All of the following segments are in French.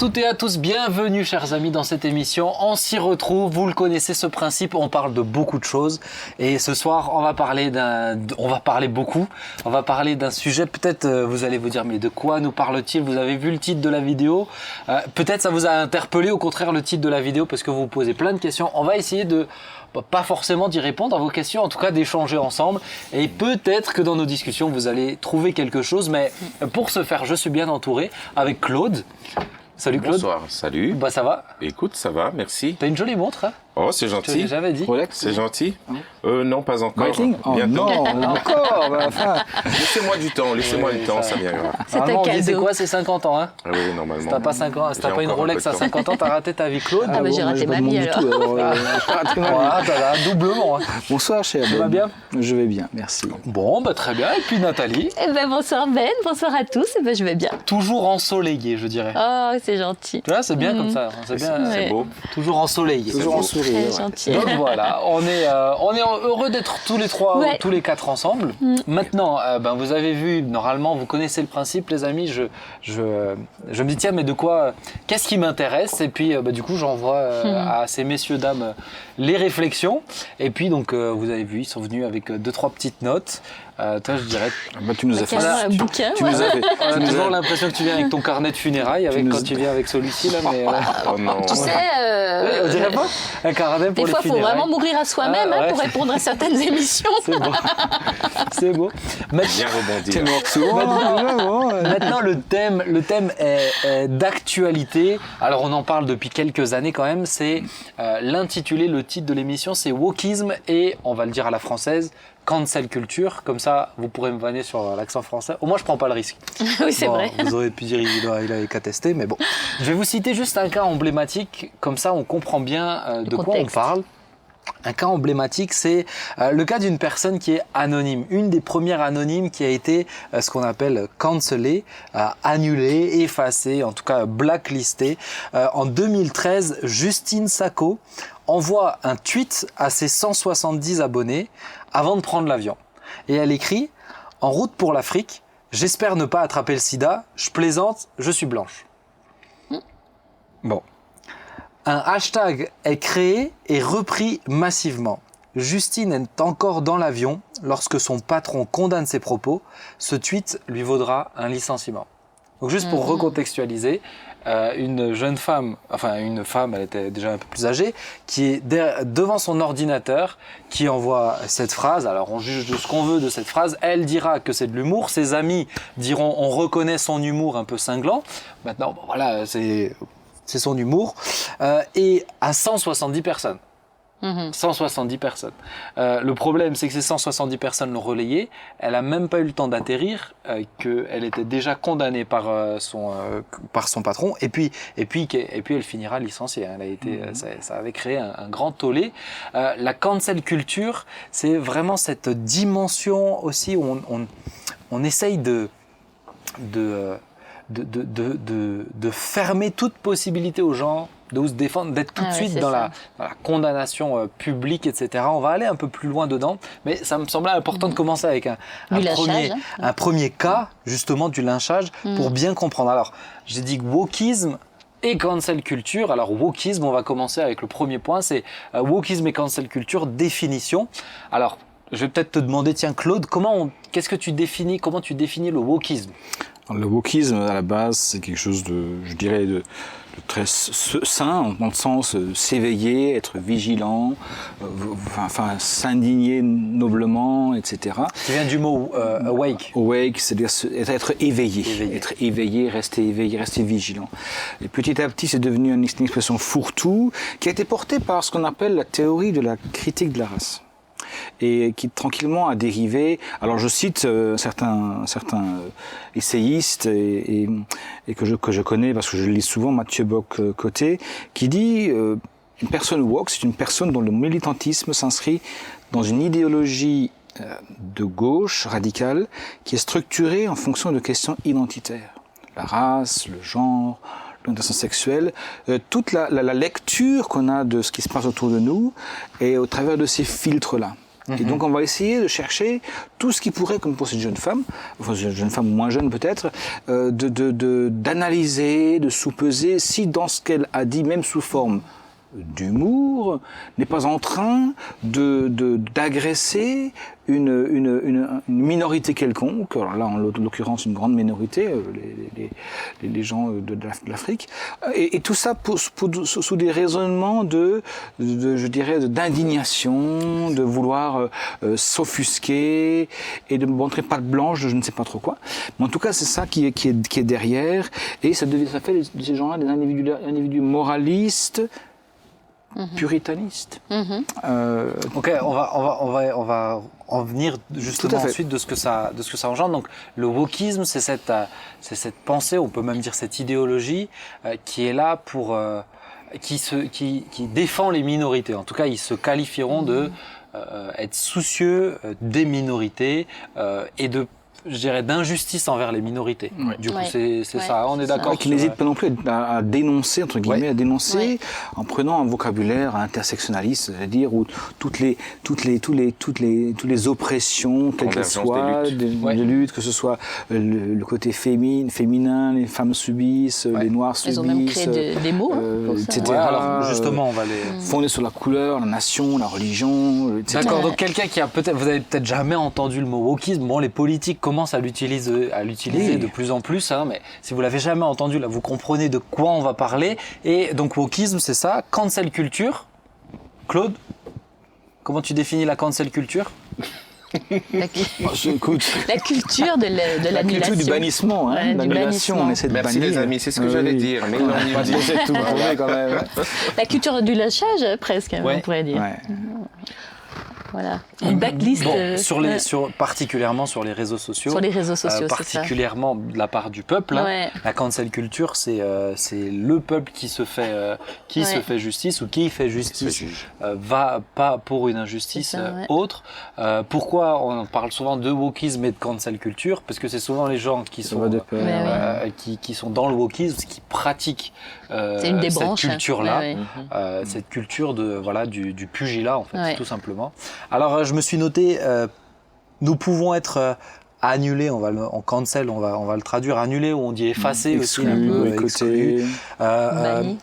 toutes et à tous, bienvenue chers amis dans cette émission. On s'y retrouve, vous le connaissez ce principe, on parle de beaucoup de choses. Et ce soir, on va parler beaucoup. On va parler d'un sujet, peut-être vous allez vous dire, mais de quoi nous parle-t-il? Vous avez vu le titre de la vidéo. Peut-être ça vous a interpellé, au contraire, le titre de la vidéo, parce que vous vous posez plein de questions. On va essayer de, pas forcément d'y répondre à vos questions, en tout cas d'échanger ensemble. Et peut-être que dans nos discussions, vous allez trouver quelque chose. Mais pour ce faire, je suis bien entouré avec Claude. Salut Claude. Bonsoir, salut. Bah ça va. Écoute, ça va, merci. T'as une jolie montre, hein? Oh, c'est gentil. J'avais dit. Rolex, C'est gentil. Non, pas encore. Breitling? Oh Bientôt. non, encore bah, enfin. Laissez-moi du temps, Oui, ça ça- viendra. C'est un Normalement, on dit, cadeau. c'est quoi, c'est 50 ans, hein? Ah oui, normalement. Si t'as pas 5 ans, si t'as J'ai pas une encore un Rolex peu à de temps. 50 ans, t'as raté ta vie, Claude. Ah, bah, j'ai bon, raté je ma demande vie, du alors. tout, j'ai raté ma vie. Voilà, t'as un doublement. Hein. Bonsoir cher Tu vas Ben. bien? Je vais bien, merci. Bon, bah très bien. Et puis Nathalie, Eh ben, bonsoir Ben, bonsoir à tous. Eh ben, je vais bien. toujours ensoleillée, je dirais. Oh, c'est gentil. Tu vois, c'est bien comme ça. C'est bien. Ouais. C'est beau. Toujours ensoleillé. Toujours en Très sourire. ouais. gentil. Donc voilà, on est heureux d'être tous les trois, Ouais. tous les quatre ensemble. Maintenant, vous avez vu, normalement, vous connaissez le principe, les amis. Je me dis tiens, mais de quoi, qu'est-ce qui m'intéresse? Et puis du coup, j'envoie à ces messieurs dames les réflexions. Et puis donc, vous avez vu, ils sont venus avec 2-3 petites notes. Toi, je dirais. Bah, tu nous as fait Carrément un tu- bouquin. tu nous as fait- On a tu nous toujours as- l'impression que tu viens avec ton carnet de funérailles, avec nous- quand tu viens avec celui-ci là, mais Oh non. Tu sais, on dirait pas un carnet pour des les fois, il faut funérailles. vraiment mourir à soi-même Ah, ouais. pour répondre à certaines émissions. C'est beau, c'est beau. Maintenant, Bien rebondir. T'es mort souvent, vraiment, Maintenant, le thème est d'actualité. Alors, on en parle depuis quelques années quand même. C'est l'intitulé, le titre de l'émission, c'est Wokisme et, on va le dire à la française, Cancel Culture. Comme ça, vous pourrez me vanner sur l'accent français. Au moins, je prends pas le risque. Oui, c'est Bon, vrai. Vous aurez pu dire il avait qu'à tester, mais bon. Je vais vous citer juste un cas emblématique. Comme ça, on comprend bien de quoi on contexte. parle. Un cas emblématique, c'est le cas d'une personne qui est anonyme. Une des premières anonymes qui a été ce qu'on appelle cancellée, annulée, effacée, en tout cas blacklistée. En 2013, Justine Sacco envoie un tweet à ses 170 abonnés avant de prendre l'avion. Et elle écrit « En route pour l'Afrique, j'espère ne pas attraper le sida, je plaisante, je suis blanche. » Bon. Un hashtag est créé et repris massivement. Justine est encore dans l'avion lorsque son patron condamne ses propos. Ce tweet lui vaudra un licenciement. Donc juste pour recontextualiser, une jeune femme, enfin une femme, elle était déjà un peu plus âgée, qui est devant son ordinateur, qui envoie cette phrase. Alors on juge de ce qu'on veut de cette phrase. Elle dira que c'est de l'humour. Ses amis diront on reconnaît son humour un peu cinglant. Maintenant, bon, voilà, c'est son humour. Et à 170 personnes. 170 personnes. Le problème, c'est que ces 170 personnes l'ont relayée. Elle a même pas eu le temps d'atterrir, qu'elle était déjà condamnée par son patron. Et puis, elle finira licenciée. Elle a été, ça avait créé un grand tollé. La cancel culture, c'est vraiment cette dimension aussi où on essaye de fermer toute possibilité aux gens de se défendre, d'être tout de suite dans la condamnation publique, etc. On va aller un peu plus loin dedans, mais ça me semblait important de commencer avec un premier cas, justement, du lynchage, pour bien comprendre. Alors, j'ai dit wokisme et cancel culture. Alors, wokisme, on va commencer avec le premier point, c'est wokisme et cancel culture, définition. Alors, je vais peut-être te demander, tiens Claude, comment tu définis le wokisme? Le wokisme, à la base, c'est quelque chose je dirais, de très sain, dans le sens s'éveiller, être vigilant, s'indigner noblement, etc. Ça vient du mot awake. Awake, c'est-à-dire être éveillé. Être éveillé, rester vigilant. Et petit à petit, c'est devenu une expression fourre-tout qui a été portée par ce qu'on appelle la théorie de la critique de la race. Et qui tranquillement a dérivé. Alors je cite certains essayistes et que je connais parce que je le lis souvent, Mathieu Bock-Côté, qui dit une personne woke, c'est une personne dont le militantisme s'inscrit dans une idéologie de gauche radicale qui est structurée en fonction de questions identitaires. La race, le genre, l'orientation sexuelle, toute la lecture qu'on a de ce qui se passe autour de nous et au travers de ces filtres-là. Et donc on va essayer de chercher tout ce qui pourrait, comme pour cette jeune femme, enfin cette jeune femme moins jeune peut-être, d'analyser, de sous-peser si dans ce qu'elle a dit, même sous forme d'humour, n'est pas en train d'agresser une minorité quelconque. Alors là, en l'occurrence, une grande minorité, les gens de l'Afrique. Et tout ça sous des raisonnements je dirais, d'indignation, de vouloir s'offusquer et de montrer patte blanche de je ne sais pas trop quoi. Mais en tout cas, c'est ça qui est derrière. Et ça fait de ces gens-là des individus moralistes, puritaniste. Ok, on va en venir justement ensuite de ce que ça engendre. Donc le wokisme, c'est cette pensée, on peut même dire cette idéologie qui est là pour qui défend les minorités. En tout cas, ils se qualifieront de être soucieux des minorités et je dirais d'injustice envers les minorités. Ouais. Du coup, c'est ça. On est d'accord. Qui n'hésite pas non plus à dénoncer, entre guillemets, à dénoncer en prenant un vocabulaire intersectionnaliste, c'est-à-dire où toutes les oppressions, quelles qu'elles soient, de lutte, que ce soit le côté féminin, les femmes subissent, les noirs subissent. Ils ont même créé des mots pour ça. etc. Ouais, alors justement, on va les fondés sur la couleur, la nation, la religion, etc. D'accord, donc quelqu'un qui vous avez peut-être jamais entendu le mot wokisme, bon, les politiques commencent à l'utiliser de plus en plus, hein, mais si vous l'avez jamais entendu, là, vous comprenez de quoi on va parler. Et donc wokisme, c'est ça, cancel culture. Claude, comment tu définis la cancel culture? Écoute, La culture de la l'annulation. culture du bannissement, hein, Ouais, du l'annulation, on essaie de Merci bannir. les amis, c'est ce que j'allais dire. Mais On va essayer de tout trouver quand même. La culture du lâchage, presque, Ouais. on pourrait dire. Ouais. Voilà. Une backlist. Bon, particulièrement sur les réseaux sociaux. Sur les réseaux sociaux, c'est ça. particulièrement de la part du peuple. Hein. Ouais. La cancel culture, c'est le peuple qui se fait justice ou qui fait justice va pas pour une injustice C'est ça, ouais. autre. Pourquoi on parle souvent de wokisme et de cancel culture? Parce que c'est souvent les gens qui sont qui sont dans le wokisme, qui pratiquent c'est une des cette branches, culture-là, ouais. cette culture du pugilat en fait, Ouais. tout simplement. Alors je me suis noté, nous pouvons être annulés, en cancel, on va le traduire annulé, ou on dit effacé aussi, un peu exclu. Banni.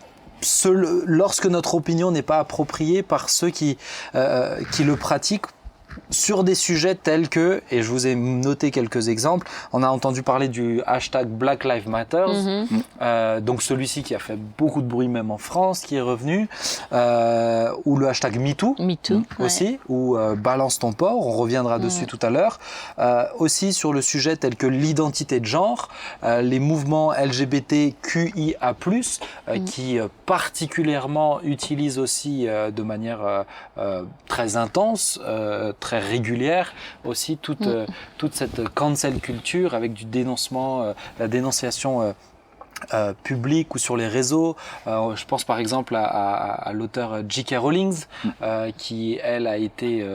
Lorsque notre opinion n'est pas appropriée par ceux qui le pratiquent sur des sujets tels que, et je vous ai noté quelques exemples, on a entendu parler du hashtag Black Lives Matter, donc celui-ci qui a fait beaucoup de bruit même en France, qui est revenu, ou le hashtag MeToo, aussi, ou Balance ton porc, on reviendra dessus tout à l'heure, aussi sur le sujet tel que l'identité de genre, les mouvements LGBTQIA+, qui particulièrement utilisent aussi de manière très intense, très régulière aussi toute cette cancel culture avec du dénoncement, la dénonciation publique ou sur les réseaux. Je pense par exemple à l'auteur J.K. Rowling qui elle a été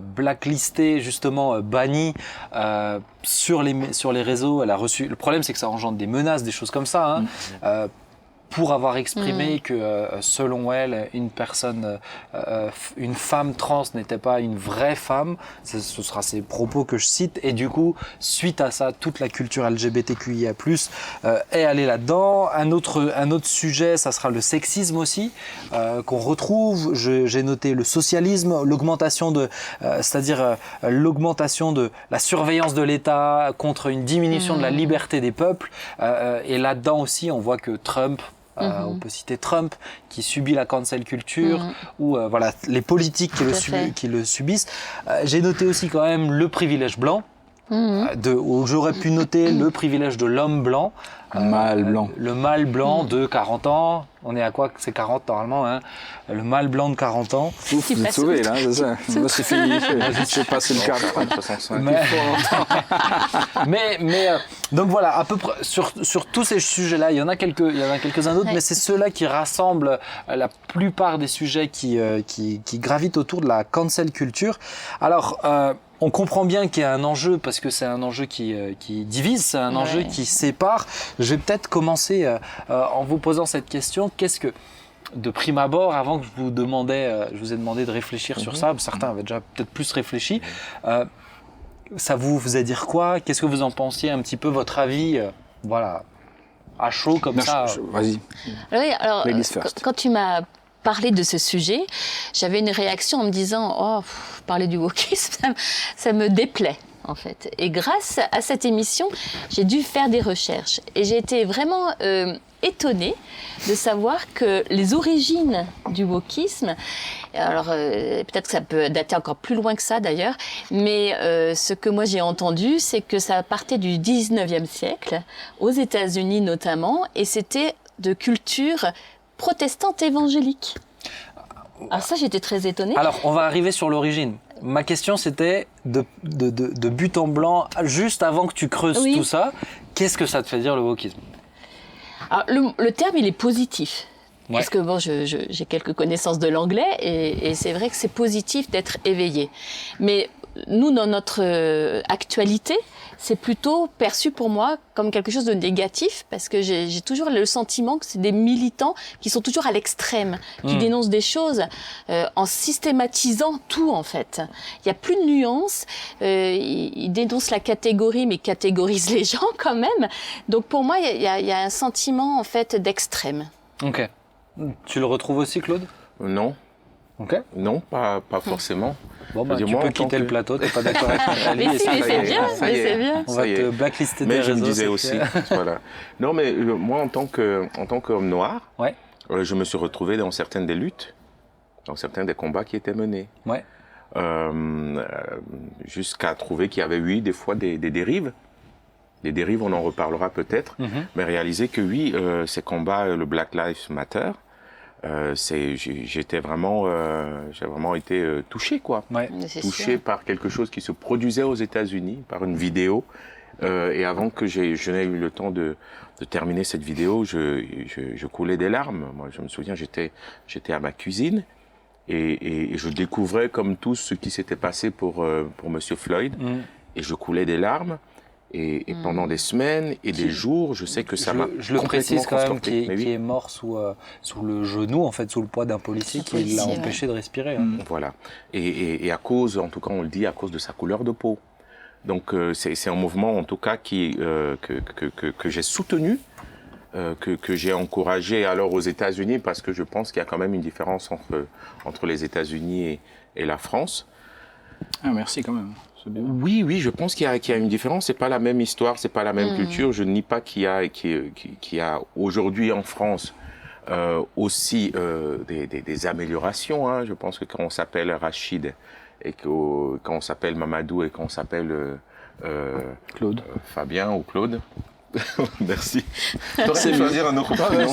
blacklistée, justement bannie sur les réseaux. Elle a reçu. Le problème c'est que ça engendre des menaces, des choses comme ça. Hein. Pour avoir exprimé que, selon elle, une femme trans n'était pas une vraie femme. Ce sera ces propos que je cite. Et du coup, suite à ça, toute la culture LGBTQIA+, est allée là-dedans. Un autre sujet, ça sera le sexisme aussi, qu'on retrouve. J'ai noté le socialisme, l'augmentation c'est-à-dire l'augmentation de la surveillance de l'État contre une diminution de la liberté des peuples. Et là-dedans aussi, on voit que Trump, on peut citer Trump qui subit la cancel culture ou voilà, les politiques qui le subissent. J'ai noté aussi quand même le privilège blanc, où j'aurais pu noter le privilège de l'homme blanc. Mâle blanc. Le mâle blanc de 40 ans. On est à quoi? C'est 40 normalement, hein. Le mâle blanc de 40 ans. Ouf, vous êtes sauvé là, c'est ça. Moi, c'est fini. J'ai passé le cadre. 65. Mais donc voilà, à peu près sur tous ces sujets-là, il y en a quelques-uns d'autres, mais c'est ceux-là qui rassemblent la plupart des sujets qui gravitent autour de la cancel culture. Alors, on comprend bien qu'il y a un enjeu parce que c'est un enjeu qui divise, c'est un enjeu qui sépare. Je vais peut-être commencer en vous posant cette question. de prime abord, avant que je vous ai demandé de réfléchir sur ça, certains avaient déjà peut-être plus réfléchi, ça vous faisait dire quoi? Qu'est-ce que vous en pensiez un petit peu, votre avis, voilà, à chaud comme ça? Vas-y. Oui, alors, Ladies first. quand tu m'as parlé de ce sujet, j'avais une réaction en me disant « Oh, parler du wokisme, ça me déplaît. » En fait. Et grâce à cette émission, j'ai dû faire des recherches. Et j'ai été vraiment étonnée de savoir que les origines du wokisme, alors peut-être que ça peut dater encore plus loin que ça d'ailleurs, mais ce que moi j'ai entendu, c'est que ça partait du 19e siècle, aux États-Unis notamment, et c'était de culture protestante évangélique. Alors ça, j'étais très étonnée. Alors, on va arriver sur l'origine. Ma question, c'était de but en blanc, juste avant que tu creuses tout ça, qu'est-ce que ça te fait dire le wokisme? Alors, le terme, il est positif. Ouais. Parce que bon, j'ai quelques connaissances de l'anglais et c'est vrai que c'est positif d'être éveillé. Mais nous, dans notre actualité, c'est plutôt perçu pour moi comme quelque chose de négatif parce que j'ai toujours le sentiment que c'est des militants qui sont toujours à l'extrême, qui dénoncent des choses en systématisant tout en fait. Il n'y a plus de nuances, ils dénoncent la catégorie mais catégorisent les gens quand même. Donc pour moi, il y a un sentiment en fait d'extrême. Ok. Tu le retrouves aussi, Claude? Non. Ok. Non, pas forcément. Bon, bah, Je veux tu dire, moi, peux en tant quitter que- le plateau, t'es pas d'accord avec Nathalie. Mais si, mais c'est bien, ça mais y est. c'est bien. On Ça va y te est. blacklister des Mais je réseaux. me disais c'est aussi, clair. voilà. Non, mais moi, en tant qu'homme noir, Ouais, je me suis retrouvé dans certaines des luttes, dans certains des combats qui étaient menés. ouais. Jusqu'à trouver qu'il y avait, oui, des fois des dérives. Des dérives, on en reparlera peut-être, mais réaliser que oui, ces combats, le Black Lives Matter, j'ai vraiment été touché, quoi. Ouais. Mais c'est Touché sûr. par quelque chose qui se produisait aux États-Unis, par une vidéo. Et avant que je n'ai eu le temps de terminer cette vidéo, je coulais des larmes. Moi, je me souviens, j'étais à ma cuisine et je découvrais comme tout ce qui s'était passé pour Monsieur Floyd, et je coulais des larmes. Et pendant des semaines et des jours, je sais que ça m'a Je le complètement précise quand même, transporté. Mais oui. qui est mort sous le genou, en fait, sous le poids d'un policier qui l'a policier, ouais. empêché de respirer. hein. Voilà. Et à cause, en tout cas, on le dit, à cause de sa couleur de peau. Donc c'est un mouvement, en tout cas, que j'ai soutenu, que j'ai encouragé alors aux États-Unis, parce que je pense qu'il y a quand même une différence entre les États-Unis et la France. Ah, merci quand même. C'est bien. Oui, je pense qu'il y a une différence. C'est pas la même histoire, c'est pas la même culture. Je ne nie pas qu'il y a aujourd'hui en France aussi des améliorations. Hein. Je pense que quand on s'appelle Rachid et quand on s'appelle Mamadou et quand on s'appelle Claude. Fabien ou Claude. Merci. T'aurais pu choisir un autre prénom.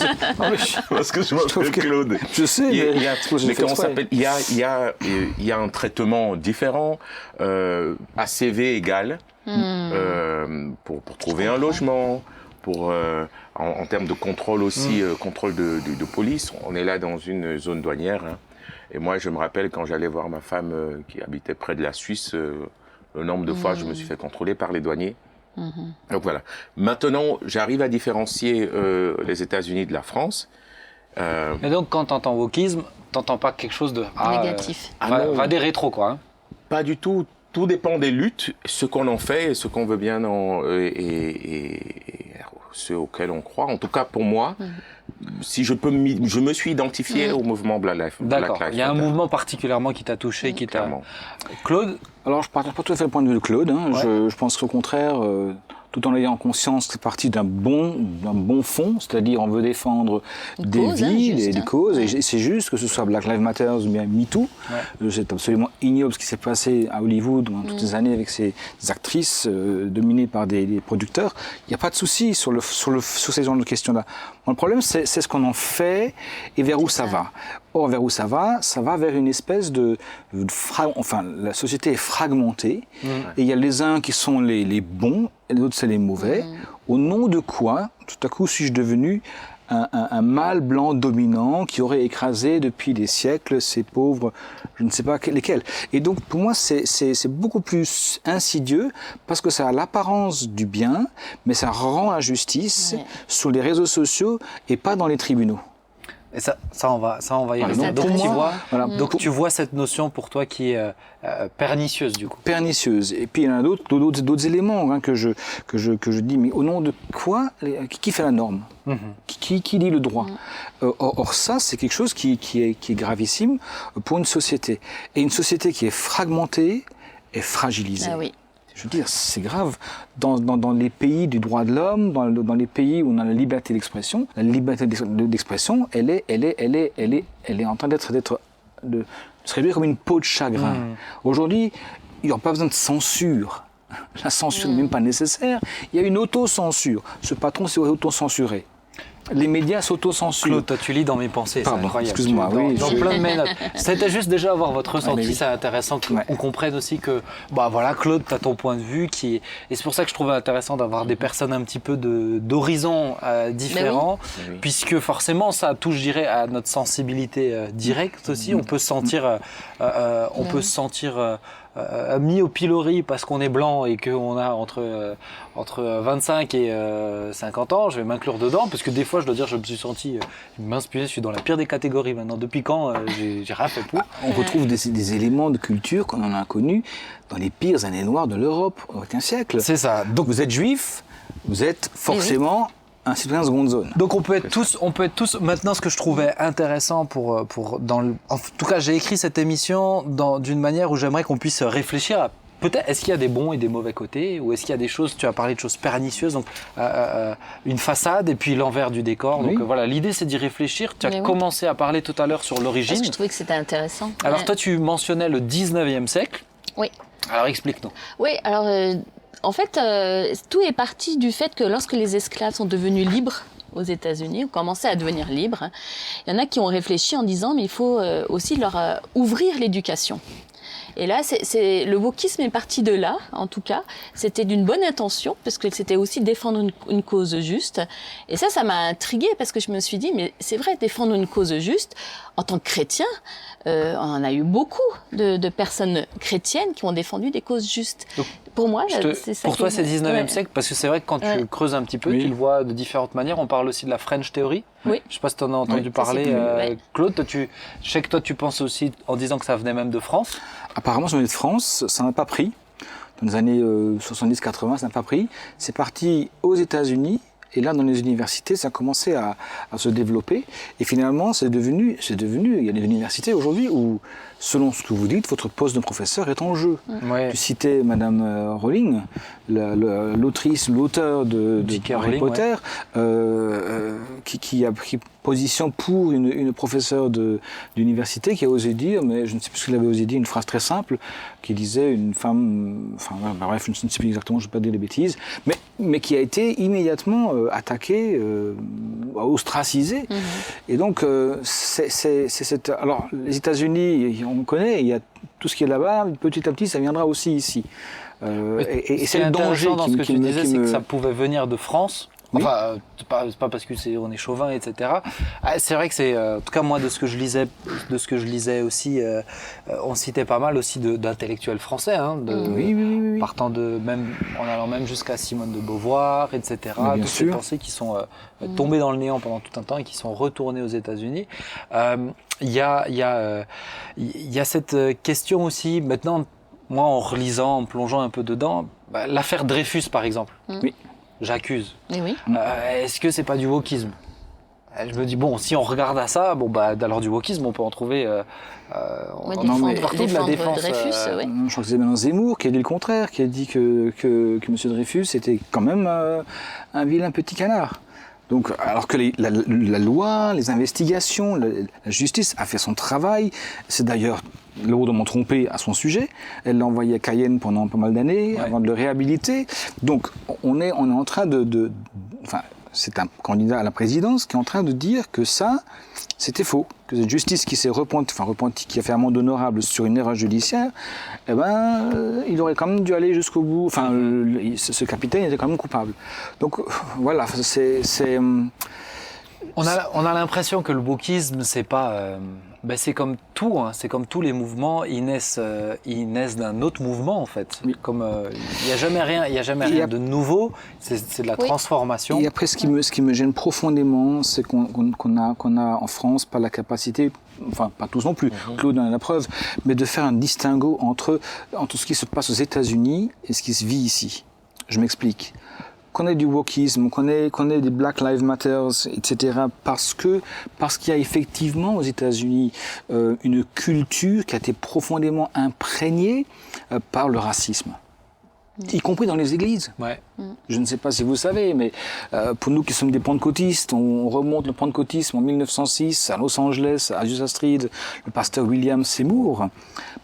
Parce que je m'appelle Claude. Je sais, mais Mais quand on s'appelle, il y a un traitement différent, à CV égal, pour trouver un logement, en termes de contrôle aussi, contrôle de police. On est là dans une zone douanière. Hein. Et moi, je me rappelle quand j'allais voir ma femme qui habitait près de la Suisse, le nombre de fois je me suis fait contrôler par les douaniers. Donc voilà. Maintenant, j'arrive à différencier les États-Unis de la France. Et donc, quand t'entends wokisme, t'entends pas quelque chose de Négatif. va des rétros, quoi. Hein. Pas du tout. Tout dépend des luttes, ce qu'on en fait et ce qu'on veut bien et ceux auxquels on croit. En tout cas, pour moi, si je me suis identifié au mouvement Black Lives Matter. D'accord. Il y a un mouvement particulièrement qui t'a touché, qui t'a. Clairement. Claude, Alors, je partage pas tout à fait le point de vue de Claude. Hein. Ouais. Je pense qu'au contraire, tout en ayant conscience que c'est parti d'un bon fond, c'est-à-dire on veut défendre des cause, hein, vies, juste, des hein. causes, et c'est juste que ce soit Black Lives Matter ou bien MeToo. C'est absolument ignoble ce qui s'est passé à Hollywood dans toutes ces années avec ces actrices dominées par des producteurs. Il n'y a pas de souci sur ces genres de questions-là. Bon, le problème, c'est ce qu'on en fait et vers où ça va. Or, vers où ça va vers une espèce enfin, la société est fragmentée, et il y a les uns qui sont les bons, et les autres, c'est les mauvais. Au nom de quoi, tout à coup, suis-je devenu un mâle blanc dominant qui aurait écrasé depuis des siècles ces pauvres, je ne sais pas lesquels. Et donc, pour moi, c'est beaucoup plus insidieux, parce que ça a l'apparence du bien, mais ça rend la justice sur les réseaux sociaux et pas dans les tribunaux. Et ça on va y Ah, revenir. donc, pour moi, voilà. Donc tu vois cette notion pour toi qui est pernicieuse du coup. Pernicieuse. Et puis il y en a d'autres éléments hein, que je dis, mais au nom de quoi qui fait la norme qui dit le droit Or ça, c'est quelque chose qui est gravissime pour une société. Et une société qui est fragmentée est fragilisée. Ah oui. Je veux dire, c'est grave. Dans les pays du droit de l'homme, dans les pays où on a la liberté d'expression, elle est en train de se réduire comme une peau de chagrin. Aujourd'hui, il n'y a pas besoin de censure. La censure n'est même pas nécessaire. Il y a une autocensure. Ce patron s'est autocensuré. Les médias s'autocensurent. Claude, toi tu lis dans mes pensées, c'est incroyable. Excuse-moi, oui. Dans plein de mes notes. C'était juste déjà avoir votre ressenti, oui. c'est intéressant qu'on comprenne aussi que, bah voilà, Claude, tu as ton point de vue et c'est pour ça que je trouvais intéressant d'avoir des personnes un petit peu d'horizons différents, puisque forcément ça touche, je dirais, à notre sensibilité directe aussi. On peut se sentir, mis au pilori parce qu'on est blanc et qu'on a entre 25 et 50 ans, je vais m'inclure dedans, parce que des fois je dois dire je me suis senti mince punaise, je suis dans la pire des catégories maintenant. Depuis quand j'ai rien fait pour. On retrouve des éléments de culture qu'on en a connus dans les pires années noires de l'Europe au XXe siècle. C'est ça. Donc vous êtes juif, vous êtes forcément un citoyen de seconde zone. Donc on peut être tous. Maintenant, ce que je trouvais intéressant en tout cas, j'ai écrit cette émission d'une manière où j'aimerais qu'on puisse réfléchir à peut-être est-ce qu'il y a des bons et des mauvais côtés, ou est-ce qu'il y a des choses. Tu as parlé de choses pernicieuses, donc une façade et puis l'envers du décor. Oui. Donc voilà, l'idée c'est d'y réfléchir. Tu as commencé à parler tout à l'heure sur l'origine. Parce que je trouvais que c'était intéressant. Alors toi, tu mentionnais le 19e siècle. Oui. Alors explique-nous. Oui, alors en fait, tout est parti du fait que lorsque les esclaves sont devenus libres aux États-Unis, ont commencé à devenir libres, il y en a qui ont réfléchi en disant mais il faut aussi leur ouvrir l'éducation. Et là, le wokisme est parti de là, en tout cas. C'était d'une bonne intention, parce que c'était aussi défendre une cause juste. Et ça m'a intriguée, parce que je me suis dit, mais c'est vrai, défendre une cause juste, en tant que chrétien, on en a eu beaucoup de personnes chrétiennes qui ont défendu des causes justes. Donc, pour moi, c'est ça. Pour toi, c'est 19e siècle, parce que c'est vrai que quand tu creuses un petit peu, tu le vois de différentes manières. On parle aussi de la French Theory. Oui. Je ne sais pas si tu en as entendu parler. Claude, je sais que toi, tu penses aussi en disant que ça venait même de France. Apparemment, ça venait de France, ça n'a pas pris. Dans les années 70-80, ça n'a pas pris. C'est parti aux États-Unis. Et là, dans les universités, ça a commencé à se développer. Et finalement, c'est devenu, il y a des universités aujourd'hui où, selon ce que vous dites, votre poste de professeur est en jeu. Ouais. Tu citais Madame Rowling, l'auteur de Harry Potter, qui a pris position pour une professeure d'université qui a osé dire, mais je ne sais plus ce qu'elle avait osé dire, une phrase très simple, qui disait une femme, bref, je ne sais plus exactement, je ne vais pas dire des bêtises, mais qui a été immédiatement attaquée, ostracisée. Et donc, alors, les États-Unis, on connaît, il y a tout ce qui est là-bas, petit à petit, ça viendra aussi ici. Et c'est le danger dans ce que tu disais, c'est que ça pouvait venir de France. Oui. Enfin, c'est pas parce que on est chauvin, etc. C'est vrai que c'est, en tout cas moi, de ce que je lisais aussi, on citait pas mal aussi d'intellectuels français, hein, oui. partant en allant même jusqu'à Simone de Beauvoir, etc. Toutes ces pensées qui sont tombées dans le néant pendant tout un temps et qui sont retournées aux États-Unis. Il y a cette question aussi maintenant. Moi, en relisant, en plongeant un peu dedans, l'affaire Dreyfus, par exemple. Oui. J'accuse. Oui. Est-ce que c'est pas du wokisme ? Je me dis, bon, si on regarde à ça, alors du wokisme, on peut en trouver partout de la défense. Dreyfus, Je crois que c'est maintenant Zemmour qui a dit le contraire, qui a dit que M. Dreyfus était quand même un vilain petit canard. Donc, alors que la loi, les investigations, la justice a fait son travail, c'est d'ailleurs lourdement trompé à son sujet. Elle l'a envoyé à Cayenne pendant pas mal d'années avant de le réhabiliter. Donc, on est en train c'est un candidat à la présidence qui est en train de dire que ça, c'était faux. Que cette justice qui s'est repentie, qui a fait amende honorable sur une erreur judiciaire, il aurait quand même dû aller jusqu'au bout. Enfin, ce capitaine était quand même coupable. Donc, voilà, c'est... On a l'impression que le wokisme, c'est pas Ben, c'est comme tout, hein. C'est comme tous les mouvements, ils naissent d'un autre mouvement en fait. Oui. Comme il y a jamais rien de nouveau, c'est de la transformation. Et après, ce qui me gêne profondément, c'est qu'on a en France pas la capacité, enfin pas tous non plus, Claude en est la preuve, mais de faire un distinguo entre ce qui se passe aux États-Unis et ce qui se vit ici. Je m'explique. Qu'on ait du wokisme, qu'on ait des Black Lives Matter, etc., parce qu'il y a effectivement aux États-Unis une culture qui a été profondément imprégnée par le racisme, y compris dans les églises. Ouais. Je ne sais pas si vous savez, mais pour nous qui sommes des pentecôtistes, on remonte le pentecôtisme en 1906 à Los Angeles, à Azusa Street, le pasteur William Seymour.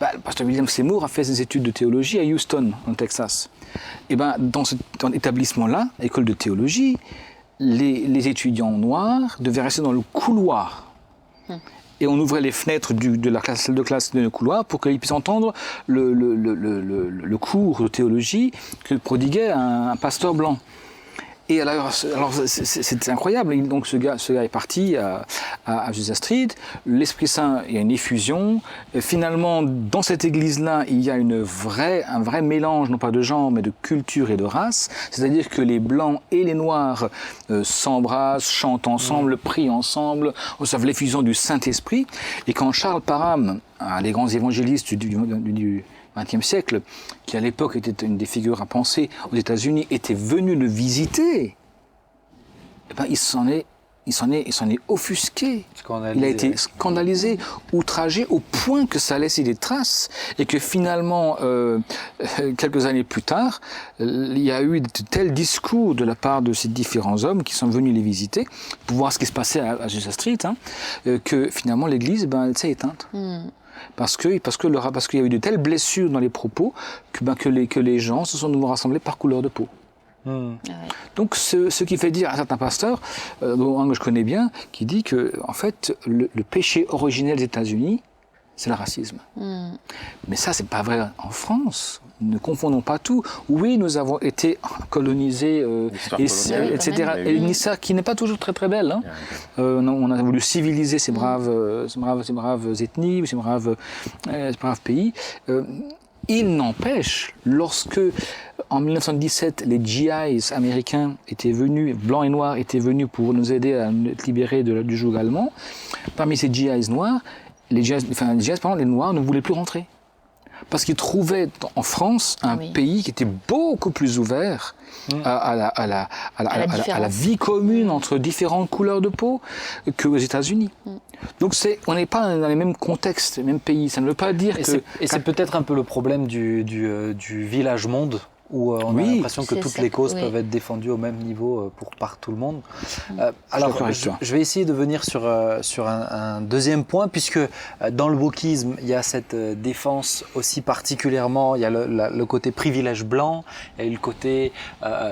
Le pasteur William Seymour a fait ses études de théologie à Houston, en Texas. Et dans cet établissement-là, école de théologie, les étudiants noirs devaient rester dans le couloir. Et on ouvrait les fenêtres de la salle de classe de le couloir pour qu'ils puissent entendre le cours de théologie que prodiguait un pasteur blanc. Et alors c'est incroyable. Et donc ce gars est parti à Azusa Street. L'Esprit Saint, il y a une effusion. Et finalement, dans cette église-là, il y a un vrai mélange, non pas de genre, mais de culture et de race. C'est-à-dire que les blancs et les noirs s'embrassent, chantent ensemble, prient ensemble, reçoivent l'effusion du Saint-Esprit. Et quand Charles Parham, un des grands évangélistes du XXe siècle, qui à l'époque était une des figures à penser aux États-Unis, était venu le visiter, il s'en est offusqué. Il a été scandalisé, outragé, au point que ça a laissé des traces, et que finalement, quelques années plus tard, il y a eu de tels discours de la part de ces différents hommes qui sont venus les visiter, pour voir ce qui se passait à Azusa Street, que finalement l'église, elle s'est éteinte. Parce qu'il y a eu de telles blessures dans les propos que les gens se sont nouveau rassemblés par couleur de peau. Donc ce qui fait dire à certains pasteurs, un que je connais bien, qui dit que en fait le péché originel des États-Unis, c'est le racisme. Mais ça, c'est pas vrai en France. Ne confondons pas tout. Oui, nous avons été colonisés, etc. Et une histoire qui n'est pas toujours très très belle. On a voulu civiliser ces braves ethnies, ces braves pays. Il n'empêche, lorsque en 1917 les GIs américains étaient venus, blancs et noirs étaient venus pour nous aider à nous libérer du joug allemand, parmi ces GIs noirs, les Noirs ne voulaient plus rentrer. Parce qu'ils trouvaient en France un pays qui était beaucoup plus ouvert à la vie commune entre différentes couleurs de peau qu'aux États-Unis. Donc on n'est pas dans les mêmes contextes, les mêmes pays. Ça ne veut pas dire que... Et c'est peut-être un peu le problème du village monde, où on a l'impression que toutes les causes peuvent être défendues au même niveau par tout le monde. Alors, je vais essayer de venir sur un deuxième point, puisque dans le wokisme, il y a cette défense aussi particulièrement, il y a le côté privilège blanc, il y a eu le côté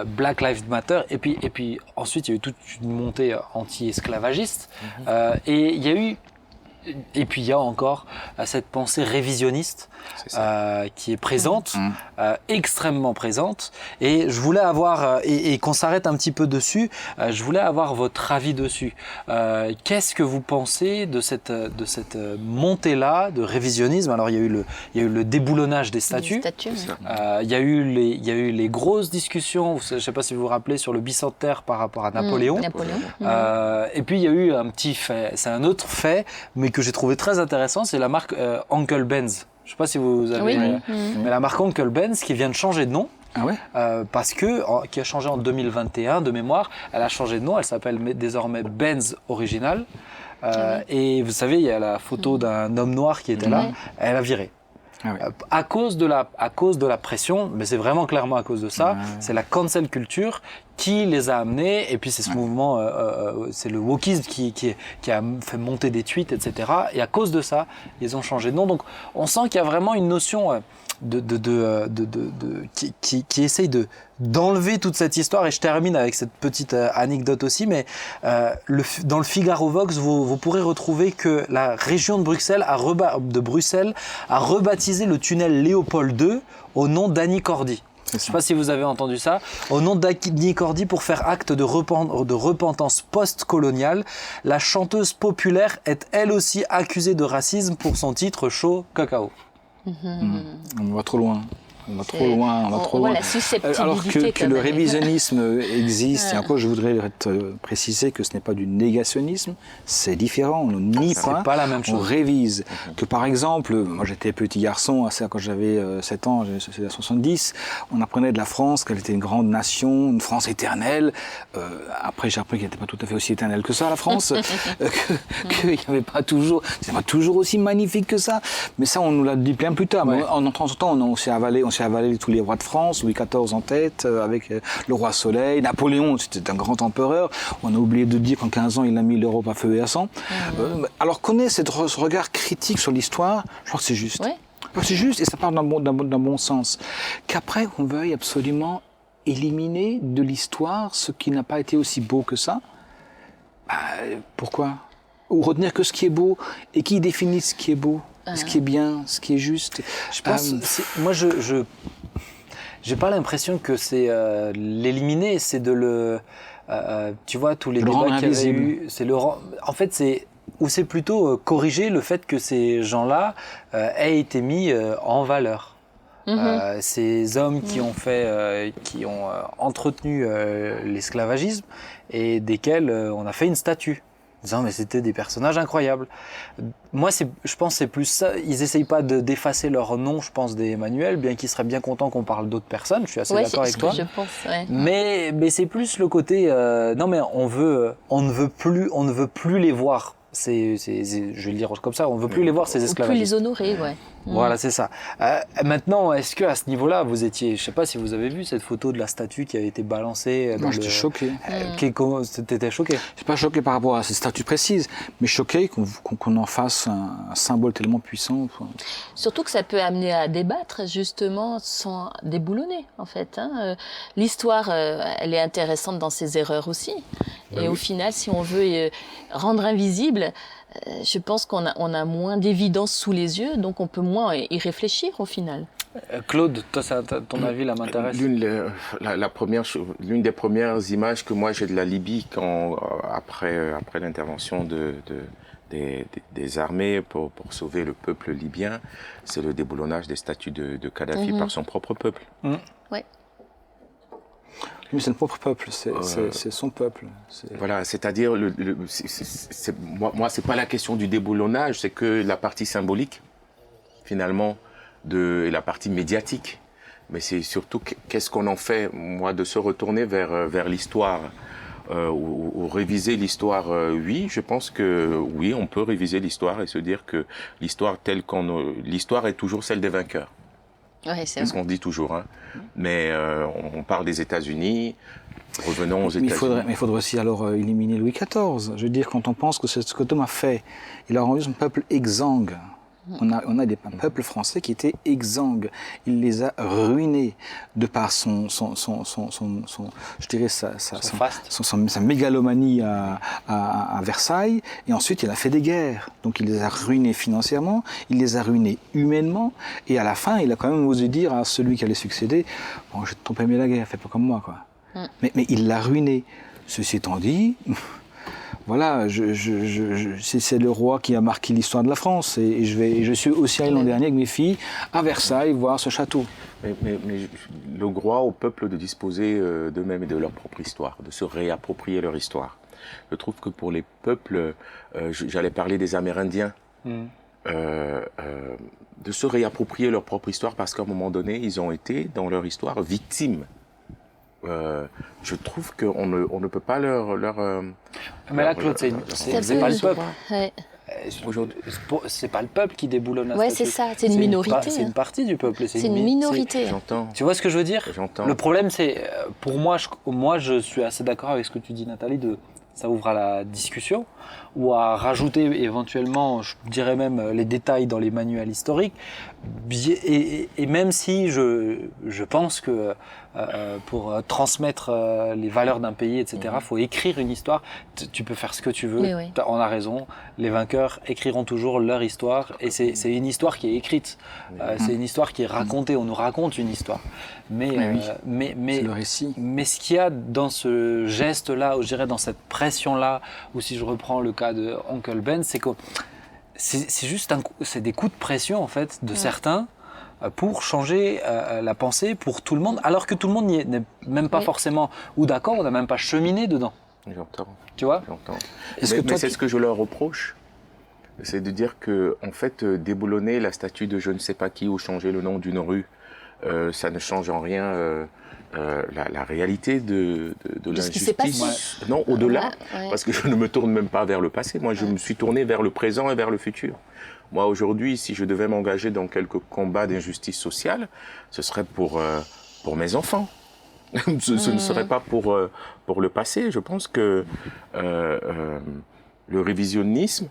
Black Lives Matter, et puis ensuite, il y a eu toute une montée anti-esclavagiste, et il y a eu... Et puis il y a encore cette pensée révisionniste qui est présente, extrêmement présente. Et je voulais avoir, et qu'on s'arrête un petit peu dessus, je voulais avoir votre avis dessus. Qu'est-ce que vous pensez de cette montée-là de révisionnisme? Alors il y a eu le déboulonnage des statues. Il y a eu les grosses discussions, je ne sais pas si vous vous rappelez, sur le bicentenaire par rapport à Napoléon. Et puis il y a eu un petit fait, c'est un autre fait, mais que j'ai trouvé très intéressant, c'est la marque Uncle Ben's. Je ne sais pas si vous avez... mais la marque Uncle Ben's qui vient de changer de nom. Ah ouais? Parce qui a changé en 2021 de mémoire. Elle a changé de nom, elle s'appelle désormais Benz Original. Et vous savez, il y a la photo d'un homme noir qui était là, elle a viré. Ah ouais. À cause de la pression, mais c'est vraiment clairement à cause de ça, c'est la cancel culture qui les a amenés, et puis c'est ce mouvement, c'est le wokisme qui a fait monter des tweets, etc. Et à cause de ça, ils ont changé de nom. Donc on sent qu'il y a vraiment une notion qui essaye d'enlever toute cette histoire. Et je termine avec cette petite anecdote aussi, mais dans le Figaro Vox, vous pourrez retrouver que la région de Bruxelles a rebaptisé le tunnel Léopold II au nom d'Annie Cordy. Je ne sais pas si vous avez entendu ça. Au nom d'Agni Cordy, pour faire acte de repentance post-coloniale, la chanteuse populaire est elle aussi accusée de racisme pour son titre Chaud Cacao. On va trop loin. On va trop loin, on va trop loin. La susceptibilité, alors que le révisionnisme existe, et encore je voudrais préciser que ce n'est pas du négationnisme, c'est différent, on ne nie pas la même chose. On révise. Que par exemple, moi j'étais petit garçon, quand j'avais 7 ans, c'était en 70, on apprenait de la France qu'elle était une grande nation, une France éternelle. Après j'ai appris qu'elle n'était pas tout à fait aussi éternelle que ça, la France, qu'il n'y avait pas toujours, c'est pas toujours aussi magnifique que ça. Mais ça on nous l'a dit bien plus tard. Ouais. Mais en temps on s'est avalé tous les rois de France, Louis XIV en tête, avec le roi Soleil, Napoléon, c'était un grand empereur. On a oublié de dire qu'en 15 ans, il a mis l'Europe à feu et à sang. Alors qu'on ait ce regard critique sur l'histoire, je crois que c'est juste. Ouais. C'est juste, et ça part d'un bon sens. Qu'après, on veuille absolument éliminer de l'histoire ce qui n'a pas été aussi beau que ça, pourquoi ? Ou retenir que ce qui est beau, et qui définit ce qui est beau, ce qui est bien, ce qui est juste. Je pense, moi je j'ai pas l'impression que c'est l'éliminer, c'est de le, tu vois, tous les débats qu'il y avait eu, c'est en fait c'est plutôt corriger le fait que ces gens-là aient été mis en valeur. Ces hommes qui ont entretenu l'esclavagisme et desquels on a fait une statue. Disant mais c'était des personnages incroyables. Moi je pense c'est plus ça. Ils essayent pas d'effacer leur nom, je pense, des manuels, bien qu'ils seraient bien contents qu'on parle d'autres personnes. Je suis assez d'accord avec toi. Je pense, ouais. Mais c'est plus le côté non mais on ne veut plus les voir. Je vais le dire comme ça, on ne veut plus les voir, ces esclavagistes. Plus les honorer, ouais. Voilà, c'est ça. Maintenant, est-ce qu'à ce niveau-là, vous étiez, je ne sais pas si vous avez vu cette photo de la statue qui a été balancée dans j'étais choqué. T'étais choqué? Je ne suis pas choqué par rapport à cette statue précise, mais choqué qu'on en fasse un symbole tellement puissant. Surtout que ça peut amener à débattre, justement, sans déboulonner, en fait. L'histoire, elle est intéressante dans ses erreurs aussi. Et au final, si on veut rendre invisible, je pense qu'on a moins d'évidence sous les yeux, donc on peut moins y réfléchir au final. Claude, toi, ton avis là m'intéresse. L'une des premières images que moi j'ai de la Libye après l'intervention des armées pour sauver le peuple libyen, c'est le déboulonnage des statues de Kadhafi par son propre peuple. Ouais. Mais c'est le propre peuple, c'est son peuple. Voilà, c'est-à-dire, moi, c'est pas la question du déboulonnage, c'est que la partie symbolique, finalement, et la partie médiatique. Mais c'est surtout qu'est-ce qu'on en fait, moi, de se retourner vers l'histoire ou réviser l'histoire. Oui, je pense que oui, on peut réviser l'histoire et se dire que l'histoire l'histoire est toujours celle des vainqueurs. Ouais, c'est ce qu'on dit toujours, hein. Mais on parle des États-Unis, revenons aux États-Unis. Mais il faudrait aussi alors éliminer Louis XIV. Je veux dire, quand on pense que c'est ce que Thomas a fait, il a rendu son peuple exsangue. On a un peuple français qui était exsangue. Il les a ruinés de par sa mégalomanie à Versailles. Et ensuite, il a fait des guerres. Donc, il les a ruinés financièrement, il les a ruinés humainement. Et à la fin, il a quand même osé dire à celui qui allait succéder, « Bon, j'ai trop aimé la guerre, fais pas comme moi, quoi. » Mais il l'a ruiné. Ceci étant dit... Voilà, c'est le roi qui a marqué l'histoire de la France. Et je suis aussi allé l'an dernier avec mes filles à Versailles voir ce château. Mais le droit au peuple de disposer d'eux-mêmes et de leur propre histoire, de se réapproprier leur histoire. Je trouve que pour les peuples, j'allais parler des Amérindiens, de se réapproprier leur propre histoire parce qu'à un moment donné, ils ont été, dans leur histoire, victimes. Je trouve qu'on ne peut pas leur mais là, Claude, c'est pas le peuple. Ouais. Aujourd'hui, c'est pas le peuple qui déboulonne la statue. statue. C'est ça, c'est une minorité. C'est une partie du peuple. C'est une minorité. J'entends. Tu vois ce que je veux dire? J'entends. Le problème, c'est, pour moi, je suis assez d'accord avec ce que tu dis, Nathalie, ça ouvre à la discussion, ou à rajouter éventuellement, je dirais même, les détails dans les manuels historiques. Et même si je pense que pour transmettre les valeurs d'un pays, etc., faut écrire une histoire. Tu peux faire ce que tu veux, Oui. on a raison. Les vainqueurs écriront toujours leur histoire, et c'est une histoire qui est écrite. C'est une histoire qui est racontée, on nous raconte une histoire. Mais c'est le récit. Mais ce qu'il y a dans ce geste-là, ou je dirais dans cette pression-là, ou si je reprends le cas de Uncle Ben, c'est que c'est juste c'est des coups de pression en fait de certains pour changer la pensée pour tout le monde, alors que tout le monde n'est même pas forcément ou d'accord, on n'a même pas cheminé dedans. J'entends. Tu vois ? J'entends. Est-ce Mais que toi, c'est ce que je leur reproche. C'est de dire que, en fait, déboulonner la statue de je ne sais pas qui ou changer le nom d'une rue, ça ne change en rien la réalité de ce qui s'est l'injustice. passé. Non, au-delà, Ouais. parce que je ne me tourne même pas vers le passé. Moi, je me suis tourné vers le présent et vers le futur. Moi, aujourd'hui, si je devais m'engager dans quelques combats d'injustice sociale, ce serait pour mes enfants. Ce ne serait pas pour le passé. Je pense que le révisionnisme,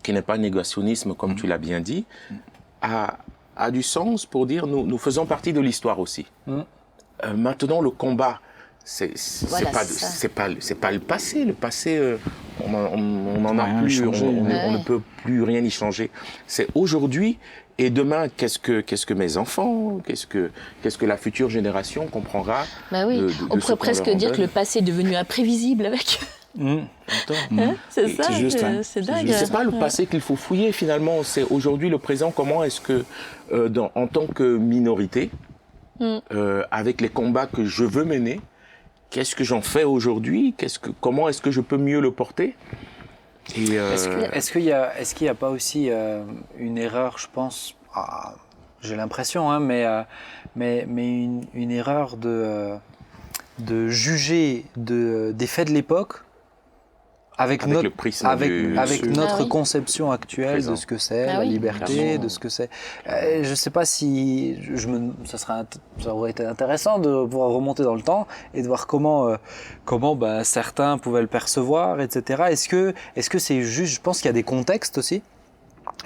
qui n'est pas négationnisme, comme tu l'as bien dit, a du sens pour dire nous faisons partie de l'histoire aussi. Maintenant, le combat, c'est pas le passé. Le passé, on n'en a plus, on ne peut plus rien y changer. C'est aujourd'hui et demain. Qu'est-ce que mes enfants, qu'est-ce que la future génération comprendra. Bah oui. On pourrait presque dire que le passé est devenu imprévisible avec. C'est ça, c'est dingue. C'est pas le passé qu'il faut fouiller finalement, c'est aujourd'hui le présent. Comment est-ce que, en tant que minorité, avec les combats que je veux mener, qu'est-ce que j'en fais aujourd'hui ? Comment est-ce que je peux mieux le porter ? Et Est-ce qu'il y a pas aussi une erreur, je pense, j'ai l'impression, hein, mais une erreur de juger des faits de l'époque avec le prisme notre conception actuelle présent. de ce que c'est la liberté, de ce que c'est. Je ne sais pas si ça aurait été intéressant de pouvoir remonter dans le temps et de voir comment certains pouvaient le percevoir, etc. Est-ce que c'est juste, je pense qu'il y a des contextes aussi.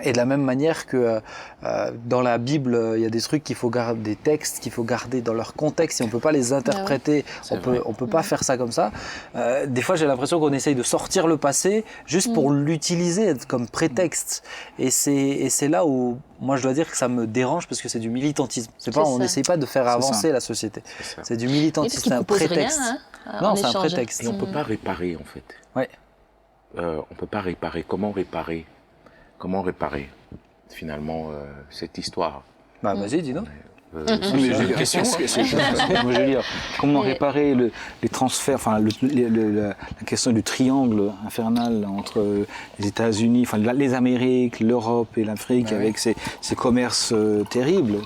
Et de la même manière que dans la Bible, il y a des trucs des textes qu'il faut garder dans leur contexte et on ne peut pas les interpréter, on peut pas faire ça comme ça. Des fois, j'ai l'impression qu'on essaye de sortir le passé juste pour l'utiliser comme prétexte. Et c'est là où, moi, je dois dire que ça me dérange parce que c'est du militantisme. On n'essaye pas de faire avancer la société. C'est du militantisme, c'est un prétexte. Rien, non, c'est un prétexte. Et on ne peut pas réparer, en fait. Ouais. On ne peut pas réparer. Comment réparer finalement cette histoire? Bah vas-y, dis donc. J'ai une question. Moi, je veux dire, comment réparer les transferts, enfin la question du triangle infernal entre les États-Unis, enfin les Amériques, l'Europe et l'Afrique, avec ces commerces terribles.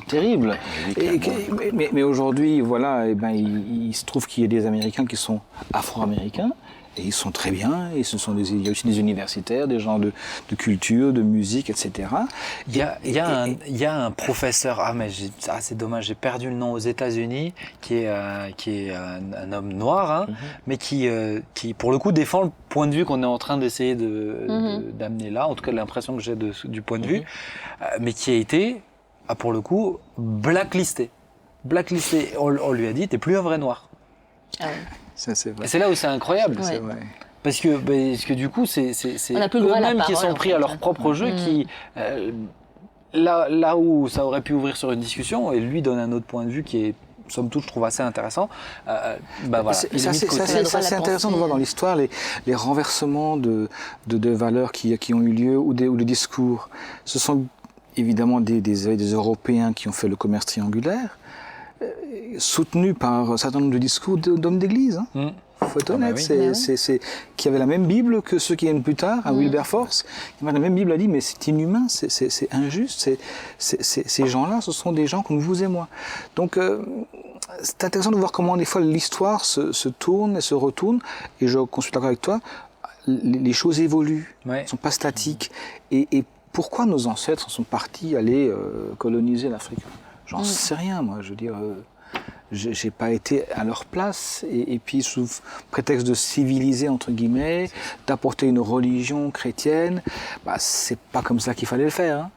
Mais aujourd'hui, voilà, il se trouve qu'il y a des Américains qui sont afro-américains. Et ils sont très bien, et il y a aussi des universitaires, des gens de culture, de musique, etc. Il y a un professeur, c'est dommage, j'ai perdu le nom, aux États-Unis, qui est un homme noir, hein, mais qui pour le coup défend le point de vue qu'on est en train d'essayer d'amener là, en tout cas l'impression que j'ai du point de vue, mais qui a été, pour le coup, blacklisté. On lui a dit, t'es plus un vrai noir. Ah ouais. Ça, c'est vrai. Et c'est là où c'est incroyable. C'est vrai. Parce que du coup, c'est eux-mêmes qui sont pris à leur propre jeu, qui là où ça aurait pu ouvrir sur une discussion, et lui donne un autre point de vue qui est, somme toute, je trouve assez intéressant. Voilà. C'est intéressant de voir dans l'histoire les renversements de valeurs qui ont eu lieu ou de discours. Ce sont évidemment des Européens qui ont fait le commerce triangulaire, soutenu par un certain nombre de discours d'hommes d'église. Il faut être honnête, qui avaient la même Bible que ceux qui viennent plus tard, à Wilberforce. La même Bible a dit, mais c'est inhumain, c'est injuste, ces gens-là, ce sont des gens comme vous et moi. Donc, c'est intéressant de voir comment des fois l'histoire se tourne et se retourne, et je suis d'accord avec toi, les choses évoluent, ne sont pas statiques. Et pourquoi nos ancêtres sont partis aller coloniser l'Afrique ? J'en sais rien, moi, je veux dire... j'ai pas été à leur place. Et puis, sous prétexte de civiliser, entre guillemets, d'apporter une religion chrétienne, c'est pas comme ça qu'il fallait le faire. Hein.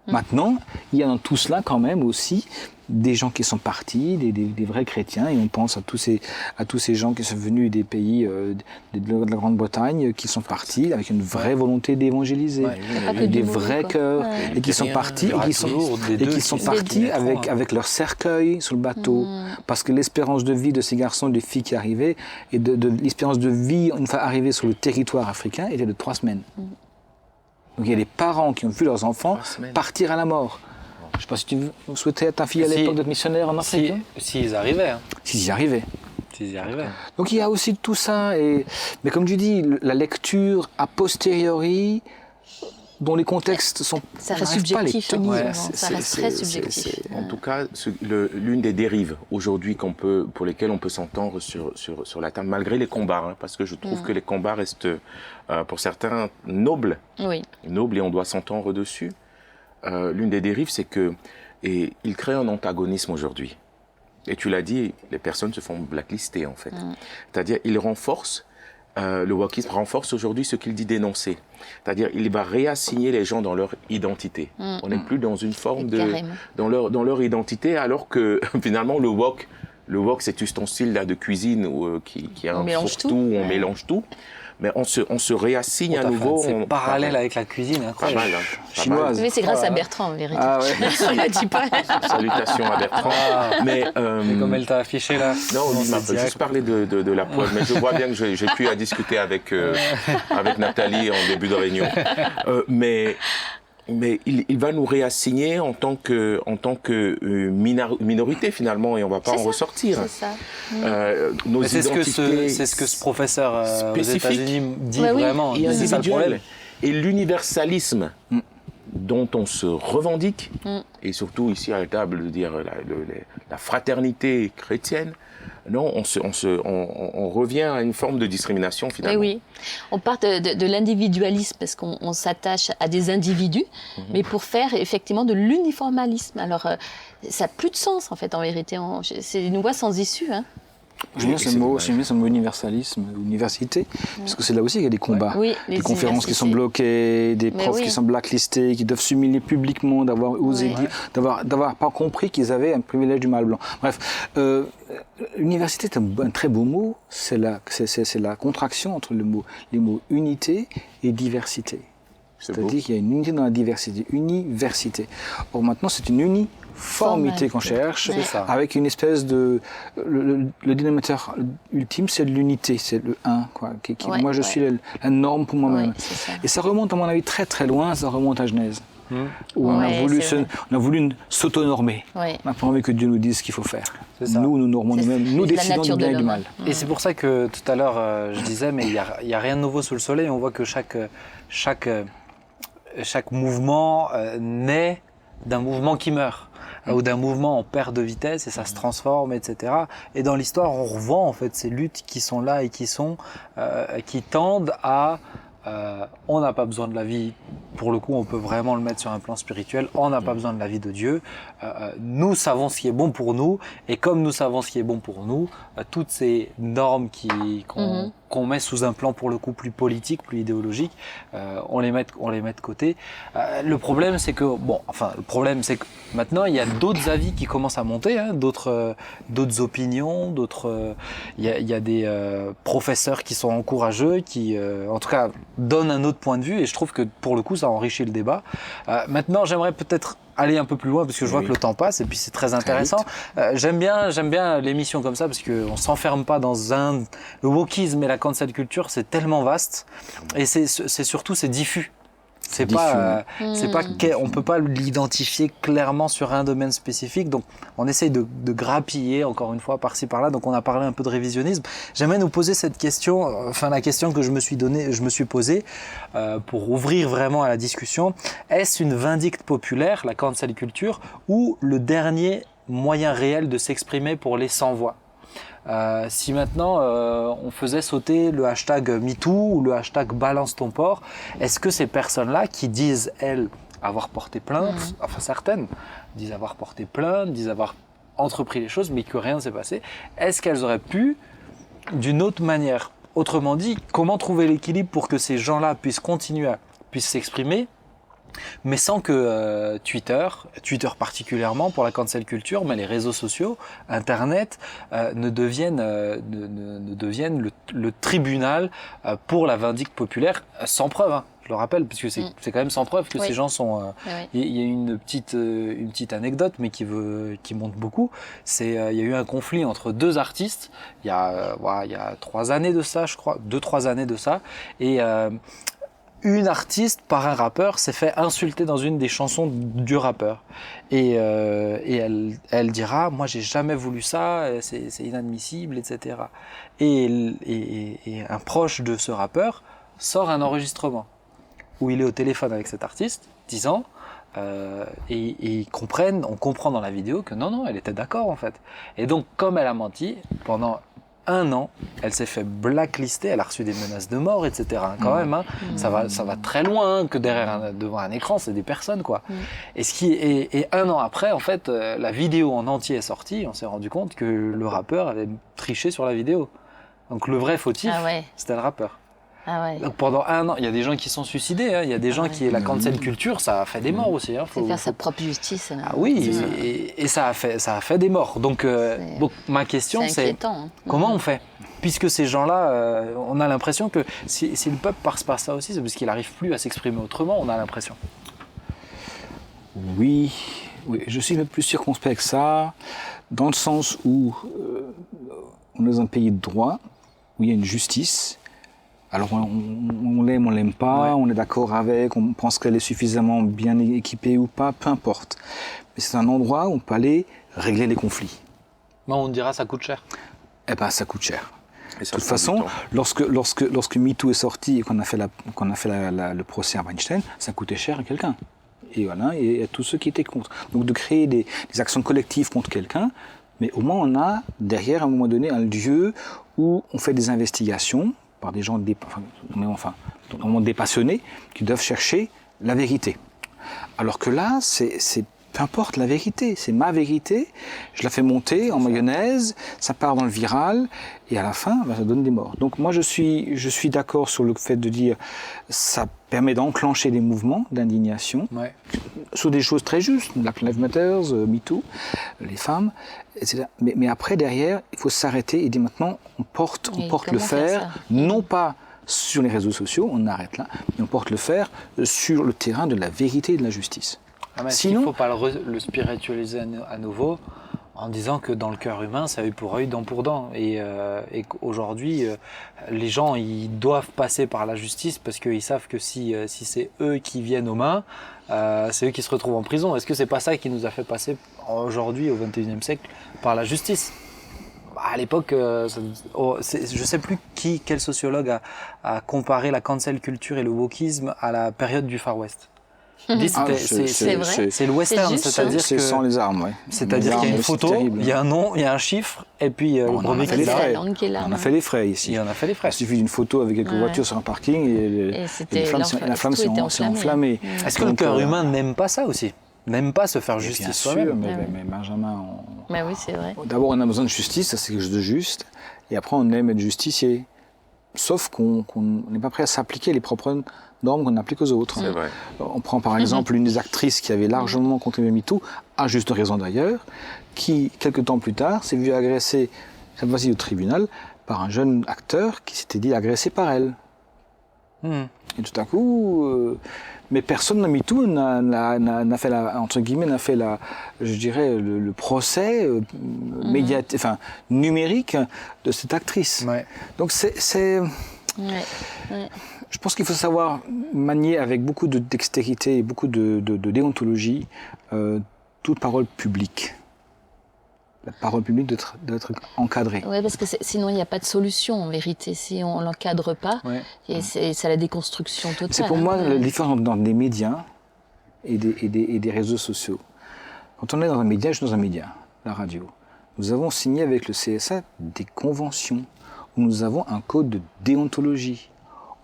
Maintenant, il y a dans tout cela quand même aussi des gens qui sont partis, des vrais chrétiens, et on pense à tous ces gens qui sont venus des pays de la Grande-Bretagne, qui sont partis avec une vraie volonté d'évangéliser, avec des vrais cœurs, et qui sont partis, avec leur cercueil sur le bateau, parce que l'espérance de vie de ces garçons et des filles qui arrivaient, et de l'espérance de vie une fois arrivés sur le territoire africain, était de 3 semaines. Donc il y a des parents qui ont vu leurs enfants partir à la mort. Je ne sais pas si tu souhaitais à ta fille à l'époque d'être missionnaire en Afrique. S'ils arrivaient. Hein. S'ils y arrivaient. S'ils y arrivaient. Donc il y a aussi tout ça. Mais comme tu dis, la lecture a posteriori, dont les contextes sont... Ça reste subjectif. Ça reste très subjectif. En tout cas, l'une des dérives aujourd'hui pour lesquelles on peut s'entendre sur la table, malgré les combats, hein, parce que je trouve que les combats restent, pour certains, nobles. Oui. Nobles, et on doit s'entendre dessus. L'une des dérives, c'est il crée un antagonisme aujourd'hui. Et tu l'as dit, les personnes se font blacklister, en fait. C'est-à-dire, il renforce... le wokisme renforce aujourd'hui ce qu'il dit dénoncer. C'est-à-dire, il va réassigner les gens dans leur identité. On n'est plus dans une forme dans leur identité, alors que finalement, le wok, c'est juste ton style là, de cuisine qui a un fourre-tout, où on mélange tout. Mais on se réassigne à nouveau. C'est parallèle avec la cuisine, incroyable. Pas mal, hein, chinoise. Mais c'est grâce à Bertrand, en vérité. Ah ouais. On l'a dit pas. Salutations à Bertrand. Mais comme elle t'a affiché là. Non, on m'a juste parlé de la poêle, mais je vois bien que j'ai pu à discuter avec Nathalie en début de réunion. Mais il va nous réassigner en tant que minorité finalement, et on ne va pas en ressortir. C'est ça. C'est ce que ce professeur aux États-Unis dit vraiment. C'est ça le problème. Et l'universalisme dont on se revendique, et surtout ici à la table de dire la fraternité chrétienne. Non, on revient à une forme de discrimination finalement. Oui, on part de l'individualisme parce qu'on s'attache à des individus, mais pour faire effectivement de l'uniformalisme. Alors, ça n'a plus de sens en fait, en vérité. C'est une voie sans issue. Hein. J'aime bien ce mot universalisme, université, parce que c'est là aussi qu'il y a des combats, des conférences qui sont bloquées, des profs qui sont blacklistés, qui doivent s'humilier publiquement, d'avoir osé dire, d'avoir pas compris qu'ils avaient un privilège du mâle blanc. Bref, université est un très beau mot, c'est la contraction entre les mots unité et diversité. C'est-à-dire qu'il y a une unité dans la diversité, université. Or maintenant, c'est une uniformité qu'on cherche, avec une espèce de... Le dénominateur ultime, c'est l'unité, c'est le 1. Moi, je suis la norme pour moi-même. Et ça remonte, à mon avis, très très loin, ça remonte à Genèse. Où on a voulu s'auto-normer. On n'a pas envie que Dieu nous dise ce qu'il faut faire. Nous normons nous-mêmes, nous décidons du bien et du mal. Et c'est pour ça que tout à l'heure, je disais, mais il n'y a rien de nouveau sous le soleil. On voit que chaque mouvement naît d'un mouvement qui meurt, ou d'un mouvement en perte de vitesse, et ça se transforme, etc. Et dans l'histoire, on revoit en fait ces luttes qui sont là et qui tendent à... on n'a pas besoin de la vie, pour le coup on peut vraiment le mettre sur un plan spirituel, on n'a pas besoin de la vie de Dieu, nous savons ce qui est bon pour nous, et comme nous savons ce qui est bon pour nous, toutes ces normes qu'on met sous un plan pour le coup plus politique, plus idéologique, on les met de côté. Le problème c'est que maintenant il y a d'autres avis qui commencent à monter, hein, d'autres opinions, il y a des professeurs qui sont encourageux, qui en tout cas donnent un autre point de vue, et je trouve que pour le coup ça enrichit le débat. Maintenant j'aimerais peut-être aller un peu plus loin parce que je vois que le temps passe et puis c'est très intéressant. J'aime bien l'émission comme ça parce qu'on s'enferme pas dans le wokisme et la cancel culture, c'est tellement vaste et c'est surtout c'est diffus. On peut pas l'identifier clairement sur un domaine spécifique, donc on essaye de grappiller encore une fois par-ci par-là. Donc on a parlé un peu de révisionnisme. J'aimerais nous poser cette question, la question que je me suis posée pour ouvrir vraiment à la discussion. Est-ce une vindicte populaire, la cancel culture, ou le dernier moyen réel de s'exprimer pour les sans-voix? Si maintenant on faisait sauter le hashtag MeToo ou le hashtag Balance ton porc, est-ce que ces personnes-là qui disent, elles, avoir porté plainte, enfin certaines disent avoir porté plainte, disent avoir entrepris les choses, mais que rien ne s'est passé. Est-ce qu'elles auraient pu, d'une autre manière, autrement dit, comment trouver l'équilibre pour que ces gens-là puissent puissent s'exprimer, mais sans que Twitter particulièrement pour la cancel culture, mais les réseaux sociaux, Internet, ne deviennent le tribunal pour la vindicte populaire sans preuve. Hein. Je le rappelle, puisque c'est quand même sans preuve que ces gens sont. Il y a une petite anecdote, mais qui montre beaucoup. Il y a eu un conflit entre deux artistes. Il y a 3 années de ça, je crois, 2-3 années de ça, et une artiste par un rappeur s'est fait insulter dans une des chansons du rappeur. Et elle dira, moi j'ai jamais voulu ça, c'est inadmissible, etc. Et un proche de ce rappeur sort un enregistrement où il est au téléphone avec cet artiste, disant, et on comprend dans la vidéo que non, elle était d'accord en fait. Et donc comme elle a menti, pendant 1 an, elle s'est fait blacklister, elle a reçu des menaces de mort, etc. Quand même, hein, ça va très loin hein, que devant un écran, c'est des personnes, quoi. Et 1 an après, en fait, la vidéo en entier est sortie, on s'est rendu compte que le rappeur avait triché sur la vidéo. Donc le vrai fautif, c'était le rappeur. Ah ouais. Donc pendant 1 an, il y a des gens qui sont suicidés, hein. Il y a des gens qui, la cancel culture, ça a fait des morts aussi. Hein. Faut faire sa propre justice. Là. Ah oui, et ça a fait des morts. Donc ma question c'est comment on fait ? Puisque ces gens-là, on a l'impression que si le peuple passe par ça aussi, c'est parce qu'il n'arrive plus à s'exprimer autrement, on a l'impression. Oui, je suis le plus circonspect que ça, dans le sens où on est dans un pays de droit, où il y a une justice. Alors on l'aime, on l'aime pas, on est d'accord avec, on pense qu'elle est suffisamment bien équipée ou pas, peu importe. Mais c'est un endroit où on peut aller régler les conflits. Non, on dira ça coûte cher. Eh ben ça coûte cher. De toute façon, lorsque MeToo est sorti et qu'on a fait le procès à Weinstein, ça coûtait cher à quelqu'un. Et voilà, et à tous ceux qui étaient contre. Donc de créer des actions collectives contre quelqu'un, mais au moins on a derrière à un moment donné un lieu où on fait des investigations par des gens des passionnés qui doivent chercher la vérité. Alors que là, c'est peu importe la vérité, c'est ma vérité, je la fais monter en mayonnaise, ça part dans le viral, et à la fin, ça donne des morts. Donc moi, je suis d'accord sur le fait de dire, ça permet d'enclencher des mouvements d'indignation, sur des choses très justes, Black Lives Matter, MeToo, les femmes, etc. Mais après, derrière, il faut s'arrêter et dire maintenant, on porte le fer, non pas sur les réseaux sociaux, on arrête là, mais on porte le fer sur le terrain de la vérité et de la justice. Sinon, il ne faut pas le spiritualiser à nouveau en disant que dans le cœur humain, c'est œil pour œil, dent pour dent. Et qu'aujourd'hui, les gens ils doivent passer par la justice parce qu'ils savent que si c'est eux qui viennent aux mains, c'est eux qui se retrouvent en prison. Est-ce que c'est pas ça qui nous a fait passer aujourd'hui, au XXIe siècle, par la justice ? À l'époque, je ne sais plus quel sociologue a comparé la cancel culture et le wokisme à la période du Far West. C'est le western, c'est-à-dire que c'est sans les armes, ouais. C'est-à-dire qu'il y a une photo, il y a un nom, il y a un chiffre, et puis le premier qui est on a fait les frais ici. On a fait les frais. Il suffit d'une photo avec quelques voitures sur un parking et la flamme s'est enflammée. Est-ce que le cœur humain n'aime pas ça aussi ? N'aime pas se faire justice soi-même ? Bien sûr, mais Benjamin, oui, c'est vrai. D'abord on a besoin de justice, ça c'est quelque chose de juste, et après on aime être justicier. Sauf qu'on n'est pas prêt à s'appliquer les propres normes qu'on applique aux autres. C'est vrai. On prend par exemple une des actrices qui avait largement contribué à MeToo, à juste raison d'ailleurs, qui, quelques temps plus tard, s'est vue agresser, cette fois-ci au tribunal, par un jeune acteur qui s'était dit agressé par elle. Et tout à coup, mais personne dans MeToo n'a fait le procès numérique de cette actrice. Donc je pense qu'il faut savoir manier avec beaucoup de dextérité et beaucoup de déontologie toute parole publique. La parole publique doit être encadrée. Oui, parce que sinon il n'y a pas de solution en vérité. Si on ne l'encadre pas, c'est la déconstruction totale. C'est pour moi la différence dans des médias et des réseaux sociaux. Quand on est dans un média, je suis dans un média, la radio. Nous avons signé avec le CSA des conventions où nous avons un code de déontologie.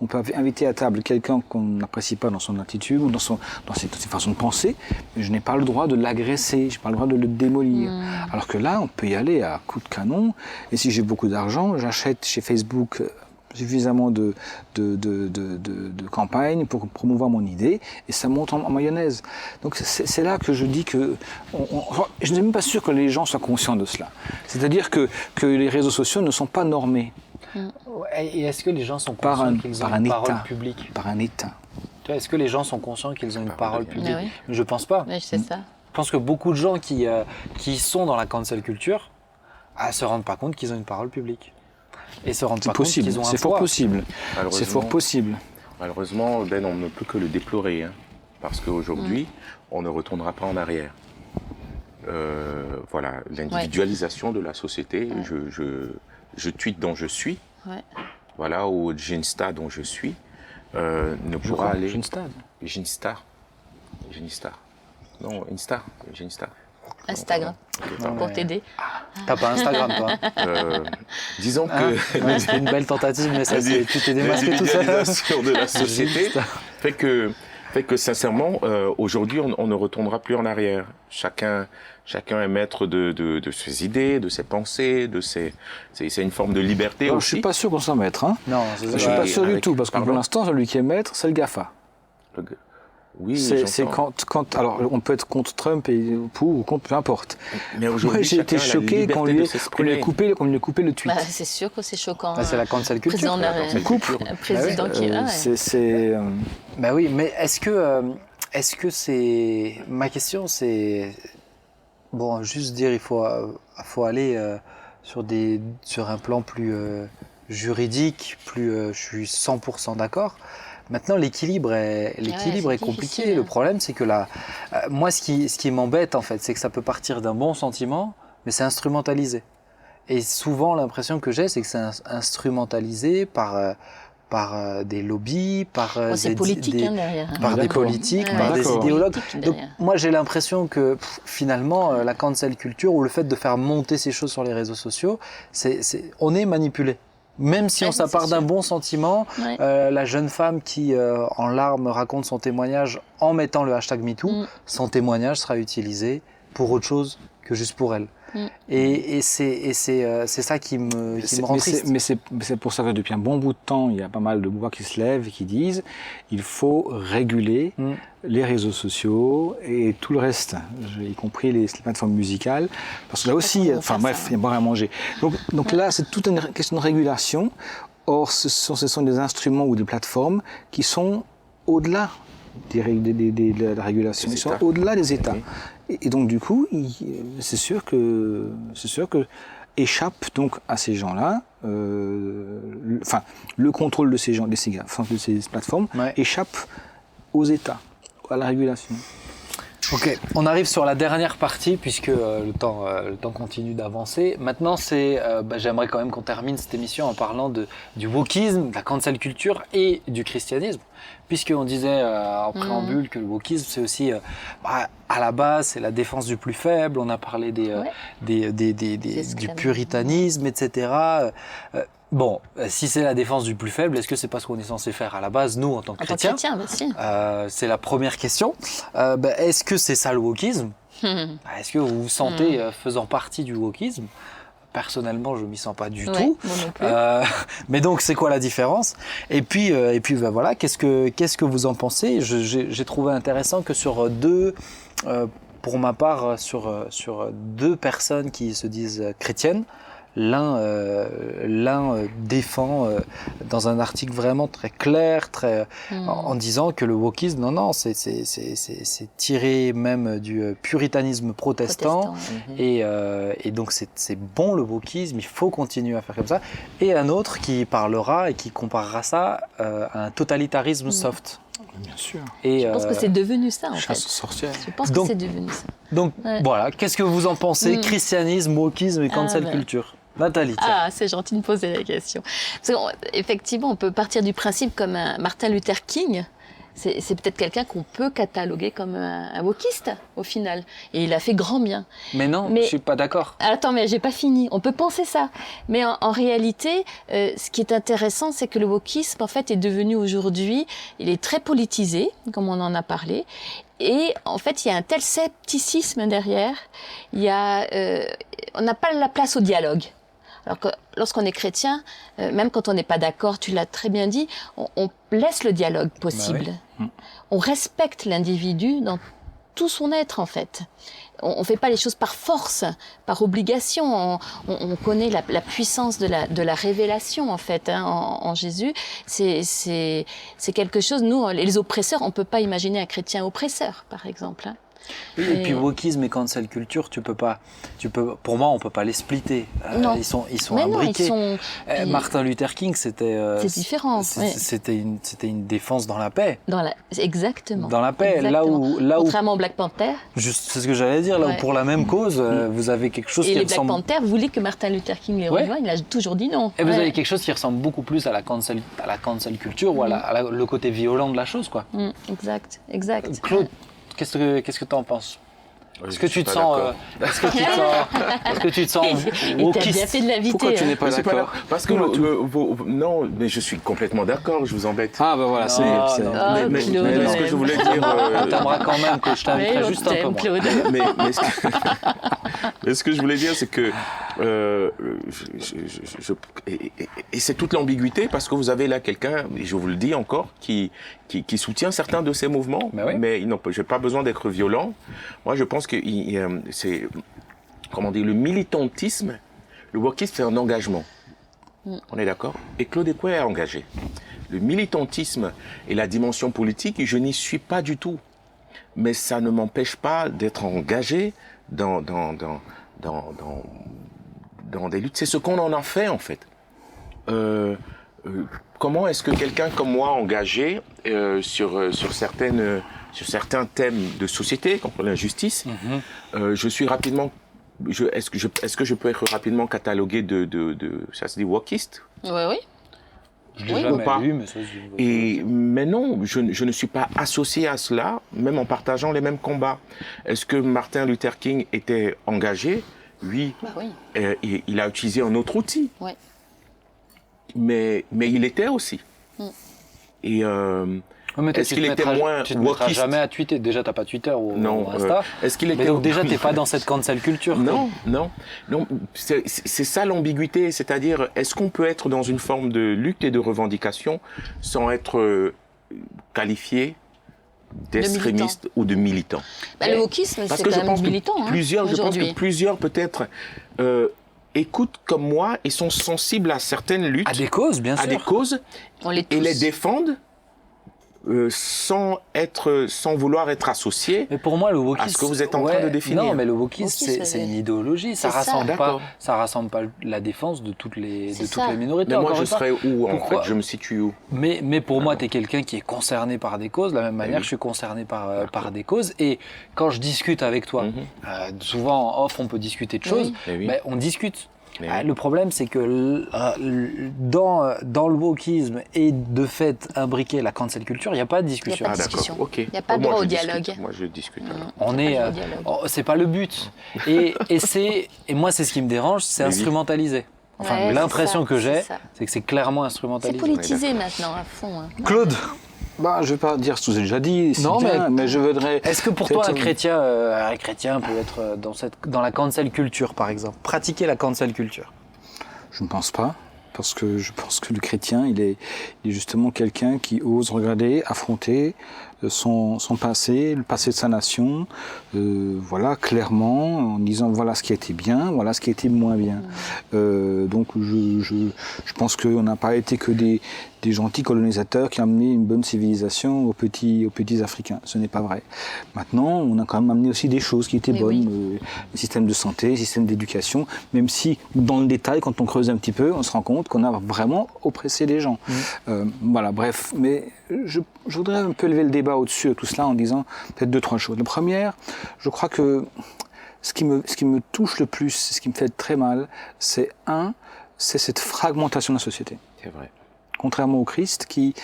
On peut inviter à table quelqu'un qu'on n'apprécie pas dans son attitude ou dans ses façons de penser, mais je n'ai pas le droit de l'agresser, je n'ai pas le droit de le démolir. Alors que là, on peut y aller à coups de canon, et si j'ai beaucoup d'argent, j'achète chez Facebook suffisamment de campagnes pour promouvoir mon idée, et ça monte en mayonnaise. Donc c'est là que je dis que... je ne suis même pas sûr que les gens soient conscients de cela. C'est-à-dire que les réseaux sociaux ne sont pas normés. Et est-ce que les gens sont conscients qu'ils ont une parole publique ? Par un État. Est-ce que les gens sont conscients qu'ils ont une parole publique ? Oui. Je pense pas. Oui, c'est ça. Je pense que beaucoup de gens qui sont dans la cancel culture se rendent pas compte qu'ils ont une parole publique. Et se rendent pas compte qu'ils ont un poids. C'est fort possible. C'est fort possible. Malheureusement, Ben, on ne peut que le déplorer, hein, parce qu'aujourd'hui, on ne retournera pas en arrière. Voilà, l'individualisation de la société. Je tweete dont je suis. Ouais. Voilà, ou Ginsta dont je suis, ne pourra aller. Ginstar. Non, Insta. Ginstar. Instagram, pour t'aider. T'as pas Instagram, toi? Disons que c'était une belle tentative, mais tu t'es démasqué tout seul. L'individualisation de la société fait que sincèrement, aujourd'hui, on ne retournera plus en arrière. Chacun est maître de ses idées, de ses pensées, c'est une forme de liberté Alors, aussi. je suis pas sûr qu'on soit maître. Hein. Non, je suis pas sûr du tout, parce que pour l'instant, celui qui est maître, c'est le GAFA. Oui, c'est quand alors on peut être contre Trump et pour ou contre, peu importe. Mais aujourd'hui, j'ai été choqué qu'on lui ait coupé le tweet. Bah, c'est sûr que c'est choquant. C'est la cancel culture. Président qui est là. Bah oui, mais est-ce que c'est... Ma question, c'est... Bon, juste dire, il faut aller sur un plan plus juridique, je suis 100% d'accord. Maintenant, l'équilibre est compliqué. Difficile. Le problème, c'est que moi, ce qui m'embête, en fait, c'est que ça peut partir d'un bon sentiment, mais c'est instrumentalisé. Et souvent, l'impression que j'ai, c'est que c'est instrumentalisé par des lobbies, par c'est politique derrière. Par des politiques, par des idéologues. Donc, moi, j'ai l'impression que finalement, la cancel culture ou le fait de faire monter ces choses sur les réseaux sociaux, on est manipulé. Même si ça part d'un bon sentiment, la jeune femme qui, en larmes, raconte son témoignage en mettant le hashtag MeToo, son témoignage sera utilisé pour autre chose que juste pour elle. Et c'est ça qui me rend triste. Mais c'est pour ça que depuis un bon bout de temps, il y a pas mal de voix qui se lèvent et qui disent il faut réguler les réseaux sociaux et tout le reste, y compris les plateformes musicales, parce que là aussi, bref, il y a boire à manger. Donc là, c'est toute une question de régulation. Or, ce sont des instruments ou des plateformes qui sont au-delà de la régulation, ils sont au-delà des États. Et donc du coup, c'est sûr que échappe donc à ces gens-là, le contrôle de ces plateformes échappe aux États, à la régulation. Ok, on arrive sur la dernière partie puisque le temps continue d'avancer. Maintenant, j'aimerais quand même qu'on termine cette émission en parlant du wokisme, de la cancel culture et du christianisme. Puisqu'on disait en préambule que le wokisme, c'est aussi, à la base, c'est la défense du plus faible. On a parlé du puritanisme, etc. Bon, si c'est la défense du plus faible, est-ce que c'est pas ce qu'on est censé faire à la base, nous, en tant que chrétiens ? C'est la première question. Est-ce que c'est ça le wokisme ? Est-ce que vous vous sentez faisant partie du wokisme ? Personnellement, je m'y sens pas du tout. Moi non plus. Mais donc, c'est quoi la différence ? Et puis voilà, qu'est-ce que vous en pensez ? J'ai trouvé intéressant que pour ma part, sur deux personnes qui se disent chrétiennes, l'un défend dans un article vraiment très clair, en disant que le wokisme, non, c'est tiré même du puritanisme protestant. Et donc c'est bon le wokisme, il faut continuer à faire comme ça. Et un autre qui parlera et qui comparera ça à un totalitarisme soft. Bien sûr. Et je pense que c'est devenu ça, en fait. Chasse aux sorcières. Je pense que c'est devenu ça. Donc voilà, qu'est-ce que vous en pensez ? Christianisme, wokisme et cancel culture. Nathalie. C'est gentil de me poser la question. Parce qu'effectivement, on peut partir du principe comme Martin Luther King. C'est peut-être quelqu'un qu'on peut cataloguer comme un wokiste, au final. Et il a fait grand bien. Mais non, je suis pas d'accord. Attends, mais j'ai pas fini. On peut penser ça. Mais en réalité, ce qui est intéressant, c'est que le wokisme, en fait, est devenu aujourd'hui, il est très politisé, comme on en a parlé. Et en fait, il y a un tel scepticisme derrière. On n'a pas la place au dialogue. Alors que lorsqu'on est chrétien, même quand on n'est pas d'accord, tu l'as très bien dit, on laisse le dialogue possible. Bah oui. On respecte l'individu dans tout son être, en fait. On ne fait pas les choses par force, par obligation. On connaît la puissance de la révélation, en fait, hein, en Jésus. C'est quelque chose, nous, les oppresseurs, on ne peut pas imaginer un chrétien oppresseur, par exemple. Hein. Et puis wokisme et cancel culture, pour moi, on peut pas les splitter. Non. Ils sont Mais imbriqués. non, Martin Luther King, c'était. c'est différent. C'était une défense dans la paix. Exactement. Dans la paix, Exactement. là où. Contrairement au Black Panther. C'est ce que j'allais dire. Là où pour la même cause, vous avez quelque chose et qui les ressemble. Black Panthers voulaient que Martin Luther King les rejoigne. Il a toujours dit non. Et vous avez quelque chose qui ressemble beaucoup plus à la cancel culture ou le côté violent de la chose, quoi. Exact. Claude, qu'est-ce que tu en penses? Est-ce que tu te sens Il t'a bien fait de l'inviter. Pourquoi tu n'es pas C'est d'accord? parce que non, mais je suis complètement d'accord, je vous embête. Ah ben voilà, c'est... Mais ce que je voulais dire... T'aimerais quand même que je t'inviterais juste un peu moins. Mais ce que je voulais dire, c'est que... et c'est toute l'ambiguïté, parce que vous avez là quelqu'un, et je vous le dis encore, qui soutient certains de ces mouvements, mais je n'ai pas besoin d'être violent. Moi, je pense que c'est... Comment dire, le militantisme, le wokisme, c'est un engagement. On est d'accord? Et Claude Ekwe est engagé. Le militantisme et la dimension politique, je n'y suis pas du tout. Mais ça ne m'empêche pas d'être engagé dans des luttes. C'est ce qu'on en a fait, en fait. Comment est-ce que quelqu'un comme moi, engagé sur certains thèmes de société, contre l'injustice, je suis rapidement... Est-ce que je peux être rapidement catalogué ça se dit wokiste? Oui. Je l'ai jamais lu, mais ça se dit. Mais non, je ne suis pas associé à cela, même en partageant les mêmes combats. Est-ce que Martin Luther King était engagé? Oui. Il a utilisé un autre outil. Oui. Mais il était aussi. Et est-ce qu'il était moins tu te mettras wokiste? jamais à tweeter. Déjà, t'as pas Twitter ou Insta. Est-ce qu'il était... Mais donc déjà, t'es pas dans cette cancel culture. Non. C'est ça l'ambiguïté. C'est-à-dire, est-ce qu'on peut être dans une forme de lutte et de revendication sans être qualifié d'extrémiste ou de militant? Le wokisme, c'est quand même militant. Je pense que plusieurs peut-être écoutent comme moi et sont sensibles à certaines luttes. À des causes, bien sûr. À des causes. Et les défendent. Sans vouloir être associé mais pour moi, le wokisme, à ce que vous êtes en train de définir. Non, mais le wokisme, c'est une idéologie. Ça rassemble pas la défense de toutes les minorités. Mais moi, je serais où, en fait? Je me situe où? Mais pour moi, tu es quelqu'un qui est concerné par des causes. De la même manière, je suis concerné par des causes. Et quand je discute avec toi, souvent en off, on peut discuter de choses, mais on discute. Le problème, c'est que dans le wokisme et de fait imbriquer la cancel culture, il n'y a pas de discussion. Il n'y a pas de discussion. Il n'y a pas de droit au dialogue. Moi, je discute. C'est pas le but. Et moi, c'est ce qui me dérange, c'est instrumentalisé. Enfin, l'impression que j'ai, c'est que c'est clairement instrumentalisé. C'est politisé maintenant, à fond. Claude, je ne vais pas dire ce que j'ai déjà dit, mais je voudrais... Est-ce que pour toi, un chrétien peut être dans la cancel culture, par exemple? Pratiquer la cancel culture? Je ne pense pas, parce que je pense que le chrétien, il est justement quelqu'un qui ose regarder, affronter son passé, le passé de sa nation, clairement, en disant voilà ce qui a été bien, voilà ce qui a été moins bien. Donc je pense qu'on n'a pas été que des gentils colonisateurs qui ont amené une bonne civilisation aux petits Africains. Ce n'est pas vrai. Maintenant, on a quand même amené aussi des choses qui étaient bonnes, le système de santé, le système d'éducation, même si dans le détail, quand on creuse un petit peu, on se rend compte qu'on a vraiment oppressé les gens. Bref, mais je voudrais un peu lever le débat au-dessus de tout cela en disant peut-être 2-3 choses. La première, je crois que ce qui me touche le plus, ce qui me fait très mal, c'est cette fragmentation de la société. C'est vrai. contrairement au Christ, qui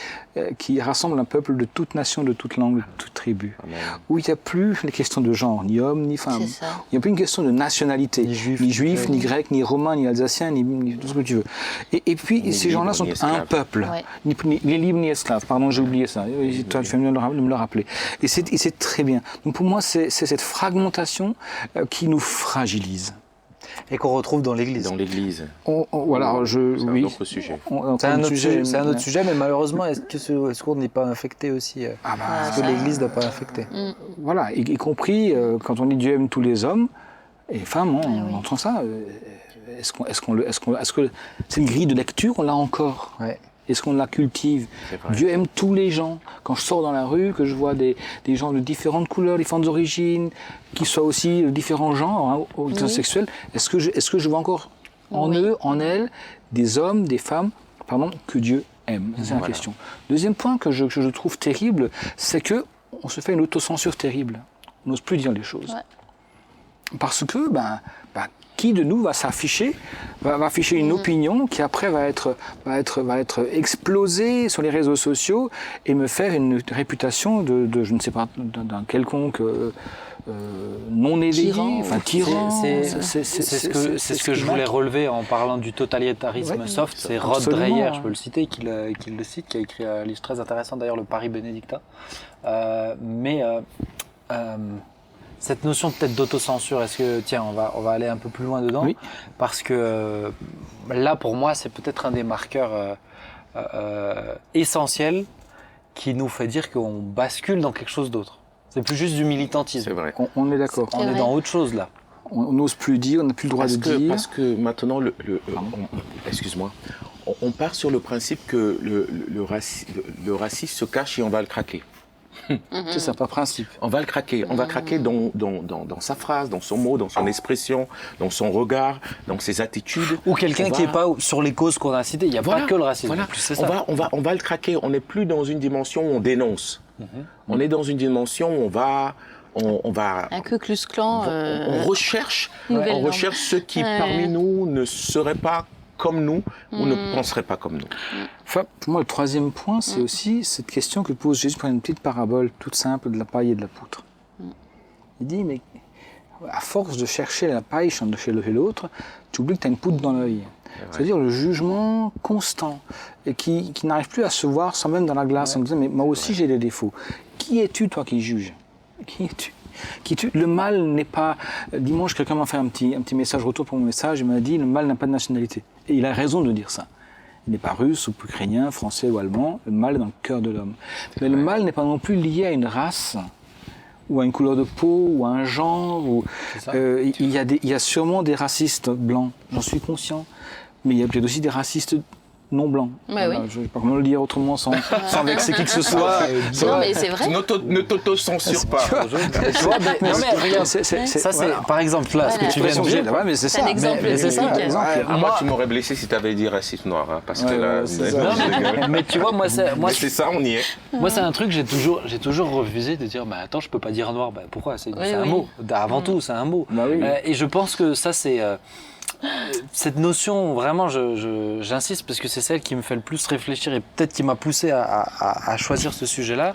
rassemble un peuple de toute nation, de toute langue, de toute tribu. Amen. Où il n'y a plus les questions de genre, ni homme, ni femme. C'est ça. Il n'y a plus une question de nationalité. Ni juif, ni grec, ni romain, ni alsacien, ni tout ce que tu veux. Et puis, Ni ces gens-là libre, sont ni un esclave. peuple. Ouais. Ni libre, ni esclave. Pardon, j'ai oublié ça. Toi, tu fais bien de me le rappeler. Et c'est très bien. Donc pour moi, c'est cette fragmentation qui nous fragilise. Et qu'on retrouve dans l'Église. Dans l'Église. Voilà, C'est un oui. autre sujet. C'est un autre sujet, mais malheureusement, est-ce qu'on n'est pas infecté aussi Ah bah, Est-ce que l'Église n'est pas infectée voilà, y compris quand on dit Dieu aime tous les hommes et femmes, on entend ça. Est-ce que c'est une grille de lecture, on l'a encore? Ouais. Est-ce qu'on la cultive? C'est vrai. Dieu aime tous les gens. Quand je sors dans la rue, que je vois des gens de différentes couleurs, différentes origines, qui soient aussi de différents genres, orientations sexuelles, est-ce que je vois encore en eux, en elles, des hommes, des femmes, que Dieu aime? C'est la question. Deuxième point que je trouve terrible, c'est que on se fait une autocensure terrible. On n'ose plus dire les choses. Ouais. Parce que, qui de nous va s'afficher, va afficher une opinion qui après va être explosée sur les réseaux sociaux et me faire une réputation de je ne sais pas, d'un quelconque non éveillé, tyran. C'est ce que je voulais relever en parlant du totalitarisme soft. C'est Rod absolument. Dreyer, je peux le citer, qui le cite, qui a écrit un livre très intéressant, d'ailleurs, le Paris Bénédictin. Cette notion peut-être d'autocensure, est-ce que, tiens, on va aller un peu plus loin dedans, Oui. parce que là, pour moi, c'est peut-être un des marqueurs essentiels qui nous fait dire qu'on bascule dans quelque chose d'autre. C'est plus juste du militantisme. C'est vrai. On est d'accord. On est vrai. dans autre chose là. On n'ose plus dire, on n'a plus le droit de dire. Parce que maintenant, excuse-moi, on part sur le principe que le racisme se cache et on va le craquer. C'est ça, pas principe. On va le craquer. On va craquer dans sa phrase, dans son mot, dans son expression, dans son regard, dans ses attitudes. Ou quelqu'un On qui va- n'est pas sur les causes qu'on a citées. Il n'y a pas que le racisme. Voilà. En plus, c'est ça. On va le craquer. On n'est plus dans une dimension où on dénonce. On est dans une dimension où on va Un Ku Klux Klan. on recherche Nouvelle norme. ceux qui Ouais. parmi nous ne seraient pas comme nous ou ne penseraient pas comme nous. Enfin, pour moi, le troisième point, c'est aussi cette question que pose Jésus par une petite parabole toute simple de la paille et de la poutre. Il dit, mais à force de chercher la paille chez l'autre, tu oublies que tu as une poutre dans l'œil. C'est-à-dire le jugement constant et qui n'arrive plus à se voir soi-même dans la glace en disant, mais moi aussi j'ai des défauts. Qui es-tu, toi, qui juges? Qui es-tu? Le mal n'est pas... Dimanche, quelqu'un m'a fait un petit message retour pour mon message, il m'a dit, le mal n'a pas de nationalité. Et il a raison de dire ça. Il n'est pas russe ou ukrainien, français ou allemand, le mal est dans le cœur de l'homme. Mais le mal n'est pas non plus lié à une race, ou à une couleur de peau, ou à un genre. Il y a sûrement des racistes blancs, j'en suis conscient, mais il y a peut-être aussi des racistes non blancs. Ouais, oui. Je ne sais pas comment le dire autrement sans vexer qui que ce soit. Non, mais c'est vrai. Ne t'auto-censure pas. Tu vois, mais regarde, ça c'est par exemple là, ce que tu viens de dire. Ouais, mais c'est C'est ça. un exemple mais c'est ça, typique. Moi, tu m'aurais blessé si tu avais dit raciste noir, hein, parce que là, c'est ça. Non, mais tu vois, moi c'est ça, on y est. Moi, c'est un truc que j'ai toujours refusé de dire, attends, je peux pas dire noir. Pourquoi? C'est un oui. mot. Avant tout, c'est un mot. Bah oui. Et je pense que ça, c'est cette notion, vraiment, j'insiste parce que c'est celle qui me fait le plus réfléchir et peut-être qui m'a poussé à choisir ce sujet-là.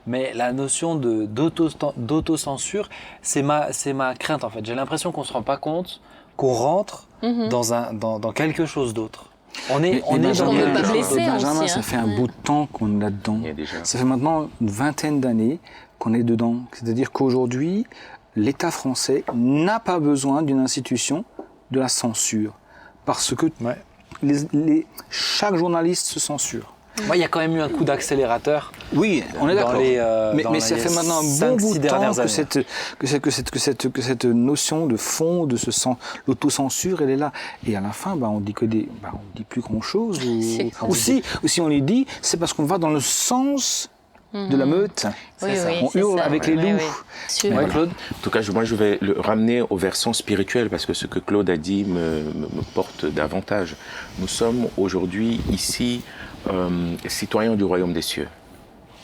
Mais la notion d'autocensure, c'est ma crainte en fait. J'ai l'impression qu'on se rend pas compte qu'on rentre dans quelque chose d'autre. On est On peut pas blesser Benjamin, aussi, ça hein. fait un bout de temps qu'on est là-dedans. Il y a déjà. Ça fait maintenant une vingtaine d'années qu'on est dedans. C'est-à-dire qu'aujourd'hui, l'État français n'a pas besoin d'une institution de la censure. Parce que chaque journaliste se censure. Moi, il y a quand même eu un coup d'accélérateur. Oui, on est Dans d'accord. les, Mais ça fait maintenant un bon bout de temps que cette notion de fond, de l'autocensure, elle est là. Et à la fin, on dit on dit plus grand-chose. Ou si on les dit, c'est parce qu'on va dans le sens de la meute. Oui, On c'est hurle ça. avec les loups. Sûr. Ouais, Claude. En tout cas, moi, je vais le ramener au versant spirituel parce que ce que Claude a dit me porte davantage. Nous sommes aujourd'hui ici citoyens du royaume des cieux.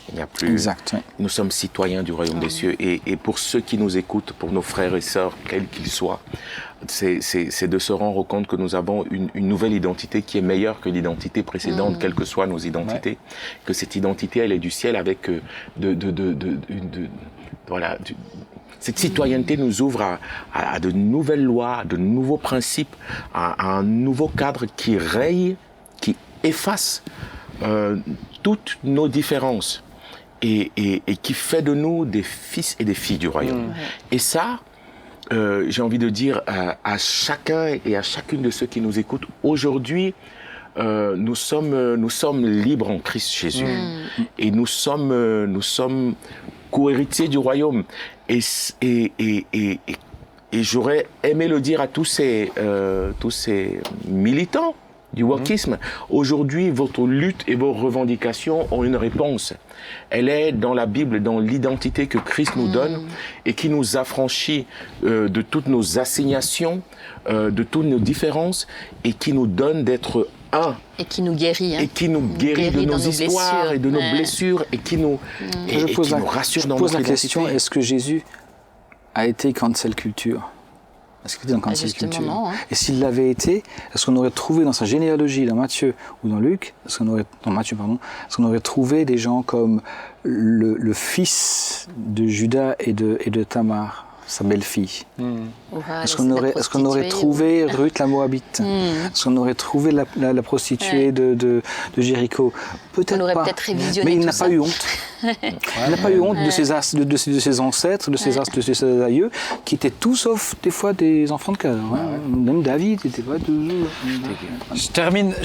Il n'y a plus. Exact. Oui. Nous sommes citoyens du royaume des cieux. Et pour ceux qui nous écoutent, pour nos frères et sœurs, quels qu'ils soient, c'est de se rendre compte que nous avons une nouvelle identité qui est meilleure que l'identité précédente, quelles que soient nos identités. Que cette identité, elle est du ciel avec cette citoyenneté nous ouvre à de nouvelles lois, à de nouveaux principes, à un nouveau cadre qui raye, qui efface toutes nos différences et qui fait de nous des fils et des filles du royaume. Et ça, j'ai envie de dire à chacun et à chacune de ceux qui nous écoutent, aujourd'hui, nous sommes libres en Christ Jésus. Et nous sommes co-héritiers du royaume. Et j'aurais aimé le dire à tous ces militants du wokisme. Aujourd'hui, votre lutte et vos revendications ont une réponse. Elle est dans la Bible, dans l'identité que Christ nous donne et qui nous affranchit de toutes nos assignations, de toutes nos différences et qui nous donne d'être un. Et qui nous guérit. Et qui nous guérit de nos histoires et de nos blessures et qui nous, et qui nous rassure dans notre identité. Je pose la question, est-ce que Jésus a été cancel culture? Est-ce qu'il était dans cancel culture? Non, hein. Et s'il l'avait été, est-ce qu'on aurait trouvé dans sa généalogie, dans Matthieu ou dans Luc, est-ce qu'on aurait trouvé des gens comme le fils de Judas et de Tamar, sa belle-fille? Est-ce qu'on aurait trouvé Ruth la Moabite? Est-ce qu'on aurait trouvé la prostituée de Jéricho? Peut-être on aurait pas. peut-être révisionné. Mais il tout n'a ça. pas eu honte. Il n'a pas eu honte de ses ancêtres, de ses aïeux, qui étaient tous sauf des fois des enfants de cœur. Même David n'était pas toujours. Je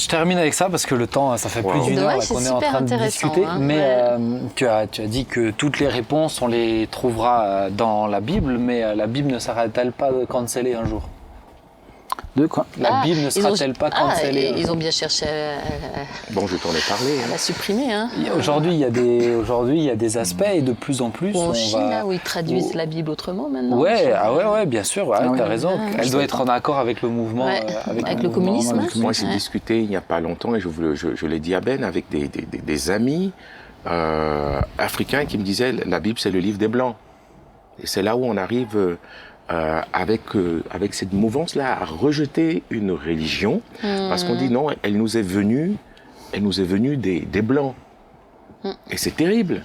termine avec ça parce que le temps, ça fait plus d'une heure qu'on est en train de discuter. Mais tu as dit que toutes les réponses, on les trouvera dans la Bible, mais la Bible ne sera-t-elle pas cancellée un jour? De quoi? La Bible ne sera-t-elle pas cancellée? Ils ont bien cherché Bon, je t'en ai parlé. à la supprimer. Hein. Aujourd'hui, il y a des aspects et de plus en plus. Ou en Chine, là, où ils traduisent la Bible autrement maintenant. Ouais, bien sûr, tu as raison. Elle doit être en accord avec le mouvement. Avec le communisme. Moi, j'ai discuté il n'y a pas longtemps, et je l'ai dit à Ben, avec des amis africains qui me disaient la Bible, c'est le livre des Blancs. Et c'est là où on arrive avec cette mouvance-là à rejeter une religion, parce qu'on dit non, elle nous est venue des Blancs. Et c'est terrible.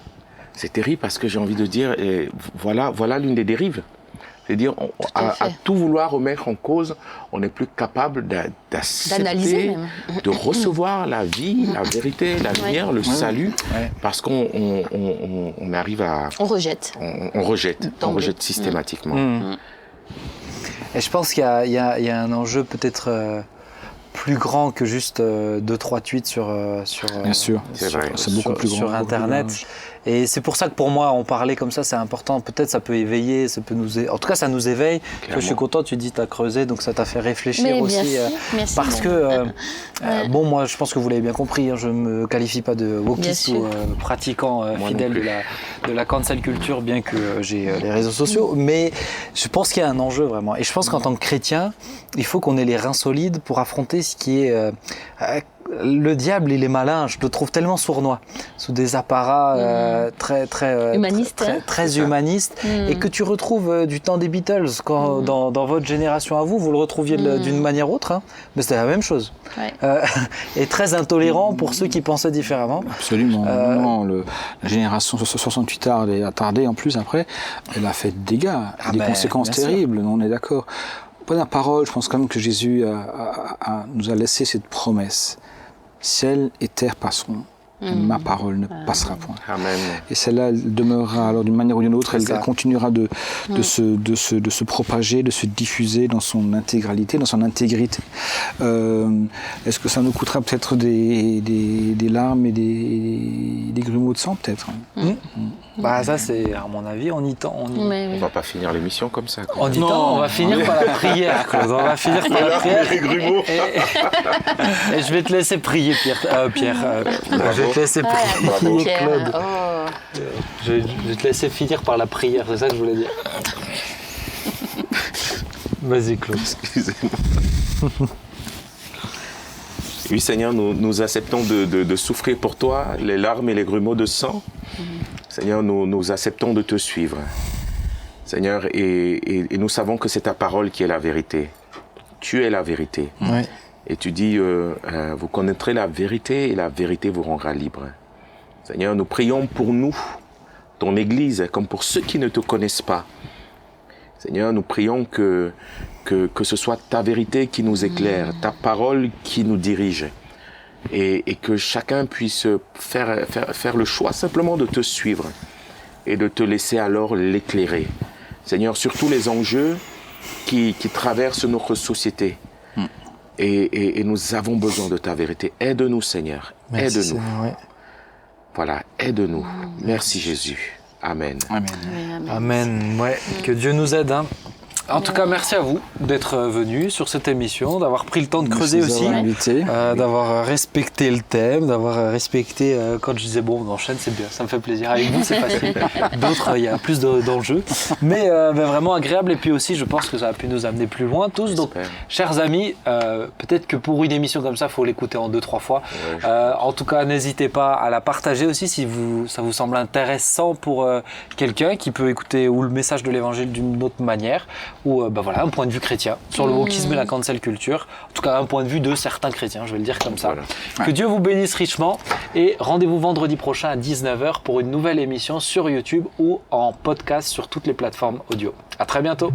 C'est terrible parce que j'ai envie de dire, voilà l'une des dérives. C'est-à-dire, à tout vouloir remettre en cause, on n'est plus capable d'accepter, de recevoir la vie, la vérité, la lumière, le salut, parce qu'on arrive à... On rejette. On rejette systématiquement. Et je pense qu'il y a un enjeu peut-être plus grand que juste 2-3 tweets sur Bien sûr, c'est beaucoup plus grand sur Internet. Et c'est pour ça que pour moi, en parler comme ça, c'est important. Peut-être ça peut éveiller, en tout cas, ça nous éveille. Je suis content, tu dis tu as creusé, donc ça t'a fait réfléchir aussi. Merci, parce que, bon, moi, je pense que vous l'avez bien compris, je ne me qualifie pas de wokiste ou pratiquant fidèle de la cancel culture, bien que j'ai les réseaux sociaux. Mais je pense qu'il y a un enjeu vraiment. Et je pense qu'en tant que chrétien, il faut qu'on ait les reins solides pour affronter ce qui est... le diable, il est malin, je le trouve tellement sournois, sous des apparats très humanistes, et que tu retrouves du temps des Beatles, quand dans votre génération à vous le retrouviez d'une manière autre, mais c'était la même chose. Et très intolérant pour ceux qui pensaient différemment. Absolument. La génération 68 attardée en plus après, elle a fait des dégâts, des conséquences terribles, on est d'accord. Pas la parole, je pense quand même que Jésus nous a laissé cette promesse. Ciel et terre passeront, ma parole ne passera point. Amen. Et celle-là, elle demeurera alors d'une manière ou d'une autre, elle continuera de se propager, de se diffuser dans son intégralité, dans son intégrité. Est-ce que ça nous coûtera peut-être des larmes et des grumeaux de sang, peut-être? Bah ça, c'est à mon avis, on y tend. On va pas finir l'émission comme ça. On y tend, on va finir par la prière, Claude. On va finir par la prière. Et je vais te laisser prier, Pierre. Je vais te laisser prier, Claude. Je vais te laisser finir par la prière, c'est ça que je voulais dire. Vas-y, Claude. Excusez-moi. Oui, Seigneur, nous acceptons de souffrir pour toi les larmes et les grumeaux de sang. Seigneur, nous acceptons de te suivre. Seigneur, et nous savons que c'est ta parole qui est la vérité. Tu es la vérité. Ouais. Et tu dis, vous connaîtrez la vérité et la vérité vous rendra libre. Seigneur, nous prions pour nous, ton Église, comme pour ceux qui ne te connaissent pas. Seigneur, nous prions que ce soit ta vérité qui nous éclaire, ta parole qui nous dirige. Et que chacun puisse faire le choix simplement de te suivre et de te laisser alors l'éclairer. Seigneur, sur tous les enjeux qui traversent notre société. Et nous avons besoin de ta vérité. Aide-nous, Seigneur. Merci, Aide-nous. Seigneur, ouais. Voilà, aide-nous. Merci, Jésus. Amen. Amen. Oui, amen. Amen. Ouais, que Dieu nous aide. Hein. En tout cas, merci à vous d'être venus sur cette émission, d'avoir pris le temps de creuser Merci aussi, d'avoir invité. d'avoir respecté le thème, d'avoir respecté, quand je disais bon, on enchaîne, c'est bien, ça me fait plaisir. Avec vous, c'est facile. D'autres, il y a plus d'enjeux. Mais vraiment agréable. Et puis aussi, je pense que ça a pu nous amener plus loin tous. Donc, J'espère. chers amis, peut-être que pour une émission comme ça, il faut l'écouter en 2-3 fois. Ouais, En tout cas, n'hésitez pas à la partager aussi si ça vous semble intéressant pour quelqu'un qui peut écouter ou le message de l'évangile d'une autre manière, ou voilà, un point de vue chrétien sur le wokisme et la cancel culture. En tout cas, un point de vue de certains chrétiens, je vais le dire comme ça. Voilà. Que Dieu vous bénisse richement et rendez-vous vendredi prochain à 19h pour une nouvelle émission sur YouTube ou en podcast sur toutes les plateformes audio. À très bientôt.